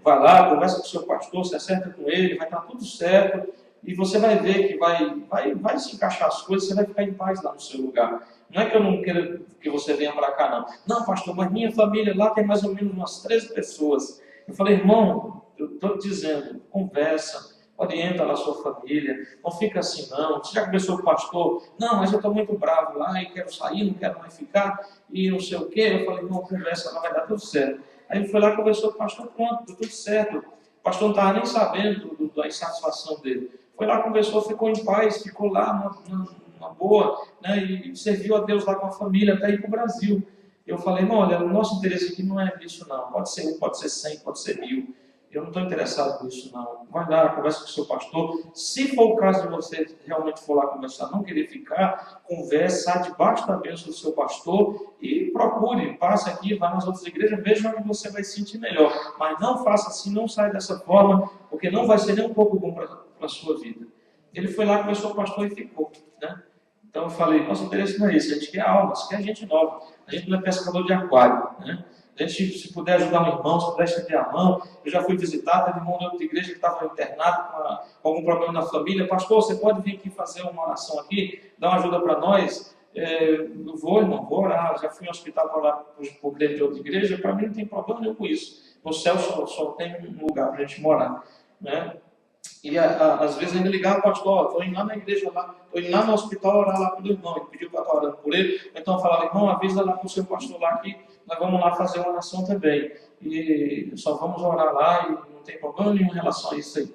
Vai lá, conversa com o seu pastor, se acerta com ele, vai estar tudo certo, e você vai ver que vai se encaixar as coisas, você vai ficar em paz lá no seu lugar. Não é que eu não queira que você venha para cá, não. Não, pastor, mas minha família lá tem mais ou menos umas 13 pessoas. Eu falei, irmão, eu estou dizendo, conversa, orienta lá a sua família, não fica assim não. Você já conversou com o pastor? Não, mas eu estou muito bravo lá e quero sair, não quero mais ficar, e não sei o quê. Eu falei, irmão, conversa lá, vai dar tudo certo. Aí ele foi lá e conversou com o pastor, pronto, deu tudo certo. O pastor não estava nem sabendo da insatisfação dele. Foi lá, conversou, ficou em paz, ficou lá numa boa, e serviu a Deus lá com a família, até ir para o Brasil. Eu falei, não, olha, o nosso interesse aqui não é isso não, pode ser 1, pode ser 100, pode ser 1000. Eu não estou interessado nisso não. Vai lá, conversa com o seu pastor. Se for o caso de você realmente for lá conversar, não querer ficar, conversa debaixo da bênção do seu pastor e procure, passe aqui, vá nas outras igrejas, veja onde você vai se sentir melhor. Mas não faça assim, não saia dessa forma, porque não vai ser nem um pouco bom para a sua vida. Ele foi lá, conversou com o pastor e ficou. Então eu falei, nosso interesse não é esse, a gente quer almas, quer gente nova. A gente não é pescador de aquário. A gente, se puder ajudar um irmão, se puder estender a mão. Eu já fui visitar, teve um irmão de outra igreja que estava internado com algum problema na família. Pastor, você pode vir aqui fazer uma oração aqui, dar uma ajuda para nós? Não vou, irmão, vou orar. Já fui ao hospital para orar por crente de outra igreja. Para mim não tem problema nenhum com isso. No céu só tem um lugar para a gente morar. E às vezes ainda ligava, pastor, estou indo lá na igreja, estou indo lá no hospital orar lá pelo irmão. Ele pediu para estar orando por ele. Então eu falava, irmão, avisa lá para o seu pastor lá que nós vamos lá fazer uma oração também. E só vamos orar lá e não tem problema nenhum em relação a isso aí.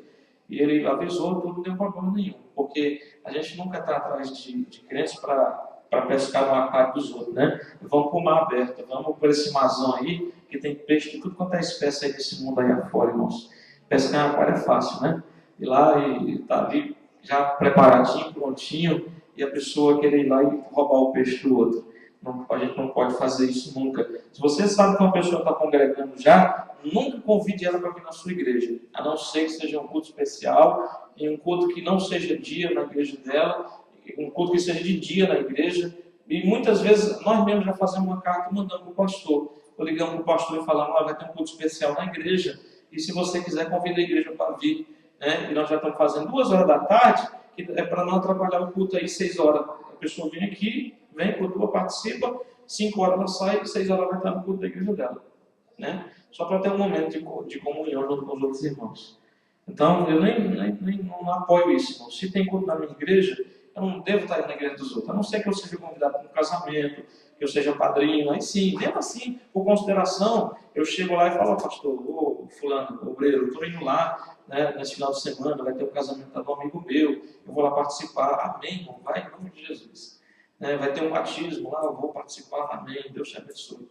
E ele avisou, tudo não deu problema nenhum. Porque a gente nunca está atrás de crentes para pescar no aquário dos outros, Vamos para o mar aberto, vamos por esse marzão aí, que tem peixe de tudo quanto é espécie aí desse mundo aí afora, irmãos. Pescar no aquário é fácil, Ir lá e está ali já preparadinho, prontinho, e a pessoa querer ir lá e roubar o peixe do outro. A gente não pode fazer isso nunca. Se você sabe que uma pessoa está congregando já, nunca convide ela para vir na sua igreja, a não ser que seja um culto especial, e um culto que não seja dia na igreja dela, um culto que seja de dia na igreja. E muitas vezes nós mesmos já fazemos uma carta e mandamos para o pastor. Ou ligamos para o pastor e falamos, vai ter um culto especial na igreja, e se você quiser, convida a igreja para vir. E nós já estamos fazendo 2 horas da tarde, que é para não atrapalhar o culto aí 6 horas. A pessoa vem aqui, vem, cultua, participa, 5 horas ela sai, 6 horas vai estar no culto da igreja dela. Só para ter um momento de comunhão junto com os outros irmãos. Então, eu não apoio isso, irmão. Se tem culto na minha igreja, eu não devo estar na igreja dos outros. A não ser que eu seja convidado para um casamento, que eu seja padrinho, aí sim, mesmo assim, por consideração, eu chego lá e falo, pastor, fulano, obreiro, eu estou indo lá, nesse final de semana, vai ter um casamento de um amigo meu, eu vou lá participar, amém, irmão, vai em nome de Jesus. Vai ter um batismo lá, eu vou participar, amém, Deus te abençoe.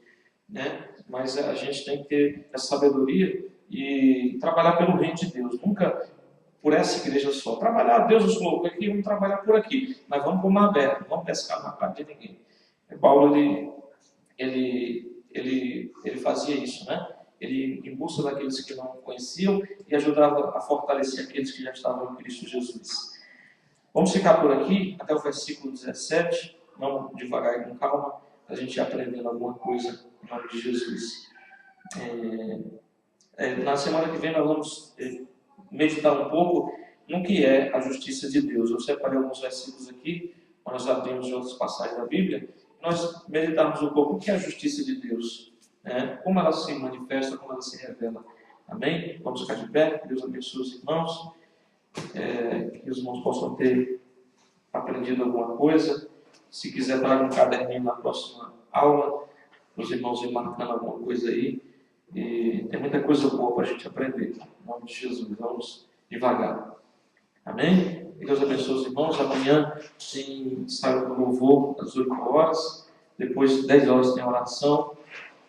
né? Mas a gente tem que ter essa sabedoria e trabalhar pelo reino de Deus, nunca por essa igreja só. Trabalhar, Deus nos colocou aqui, vamos trabalhar por aqui, mas vamos para o mar aberto, não vamos pescar na parte de ninguém. Paulo, ele fazia isso, né? Ele em busca daqueles que não conheciam e ajudava a fortalecer aqueles que já estavam em Cristo Jesus. Vamos ficar por aqui até o versículo 17, vamos devagar e com calma, para a gente ir aprendendo alguma coisa em nome de Jesus. Na semana que vem nós vamos meditar um pouco no que é a justiça de Deus. Eu separei alguns versículos aqui, nós abrimos em outras passagens da Bíblia, nós meditarmos um pouco o que é a justiça de Deus, né? Como ela se manifesta, como ela se revela. Amém? Vamos ficar de pé, que Deus abençoe os irmãos, que os irmãos possam ter aprendido alguma coisa. Se quiser traga um caderninho na próxima aula, os irmãos ir marcando alguma coisa aí. E tem muita coisa boa para a gente aprender. Em nome de Jesus, vamos devagar. Amém? Que Deus abençoe os irmãos. Amanhã tem ensaio do louvor às 8 horas. Depois, 10 horas, tem oração.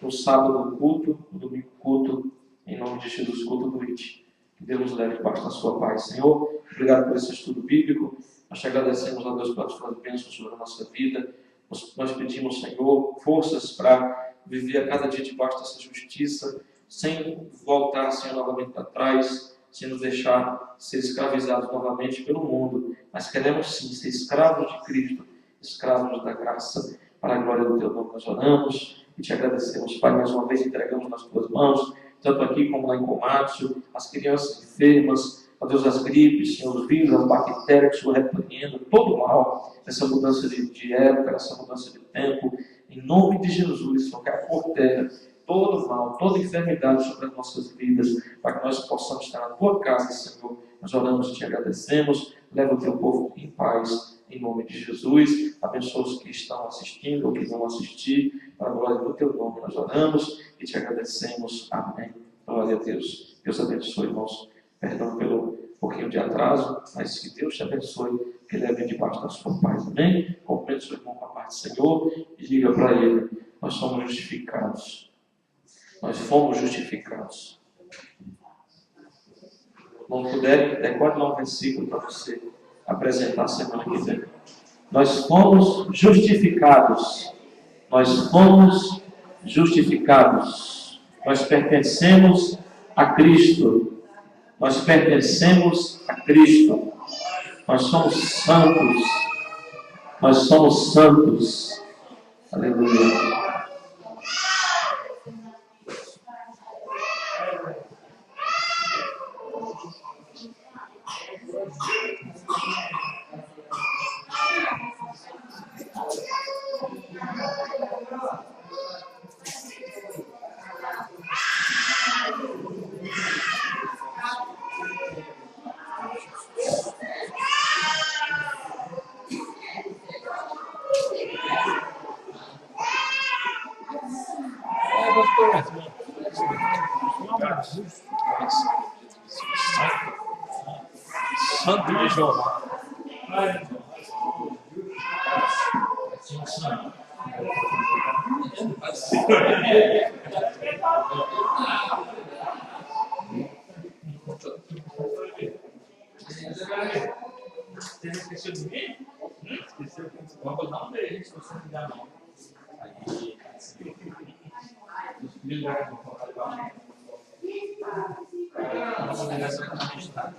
No sábado, culto. No domingo, culto. Em nome de Jesus, culto do IT. Que Deus nos leve debaixo da sua paz. Senhor, obrigado por esse estudo bíblico. Nós te agradecemos, a Deus, pelas suas bênçãos sobre a nossa vida. Nós pedimos, Senhor, forças para viver a cada dia debaixo dessa justiça, sem voltar, Senhor, novamente para trás, sem nos deixar ser escravizados novamente pelo mundo, mas queremos sim ser escravos de Cristo, escravos da graça, para a glória do Teu nome nós oramos e te agradecemos. Pai, mais uma vez entregamos nas Tuas mãos, tanto aqui como lá em Comatsu, as crianças enfermas, ó Deus, as gripes, Senhor, os vírus, as bactérias, Senhor, repreendendo todo o mal, essa mudança de época, essa mudança de tempo, em nome de Jesus, Senhor, cai por terra todo mal, toda enfermidade sobre as nossas vidas, para que nós possamos estar na Tua casa, Senhor. Nós oramos e te agradecemos, leva o Teu povo em paz, em nome de Jesus. Abençoa os que estão assistindo ou que vão assistir, para a glória do Teu nome. Nós oramos e te agradecemos. Amém. Glória a Deus. Deus abençoe, irmãos. Perdão pelo pouquinho de atraso, mas que Deus te abençoe, que leve debaixo da sua paz. Amém? Cumprimente seu irmão com a paz do Senhor e diga para ele: nós somos justificados. Nós fomos justificados. Não puder, decore lá um versículo para você apresentar semana que vem. Nós fomos justificados. Nós fomos justificados. Nós pertencemos a Cristo. Nós pertencemos a Cristo. Nós somos santos. Nós somos santos. Aleluia. Santo de Jeová. Você esqueceu de mim? Esqueceu que vamos dar um beijo, se você não der não. Aí, os filhos vão colocar debaixo. Vamos ver essa quantidade.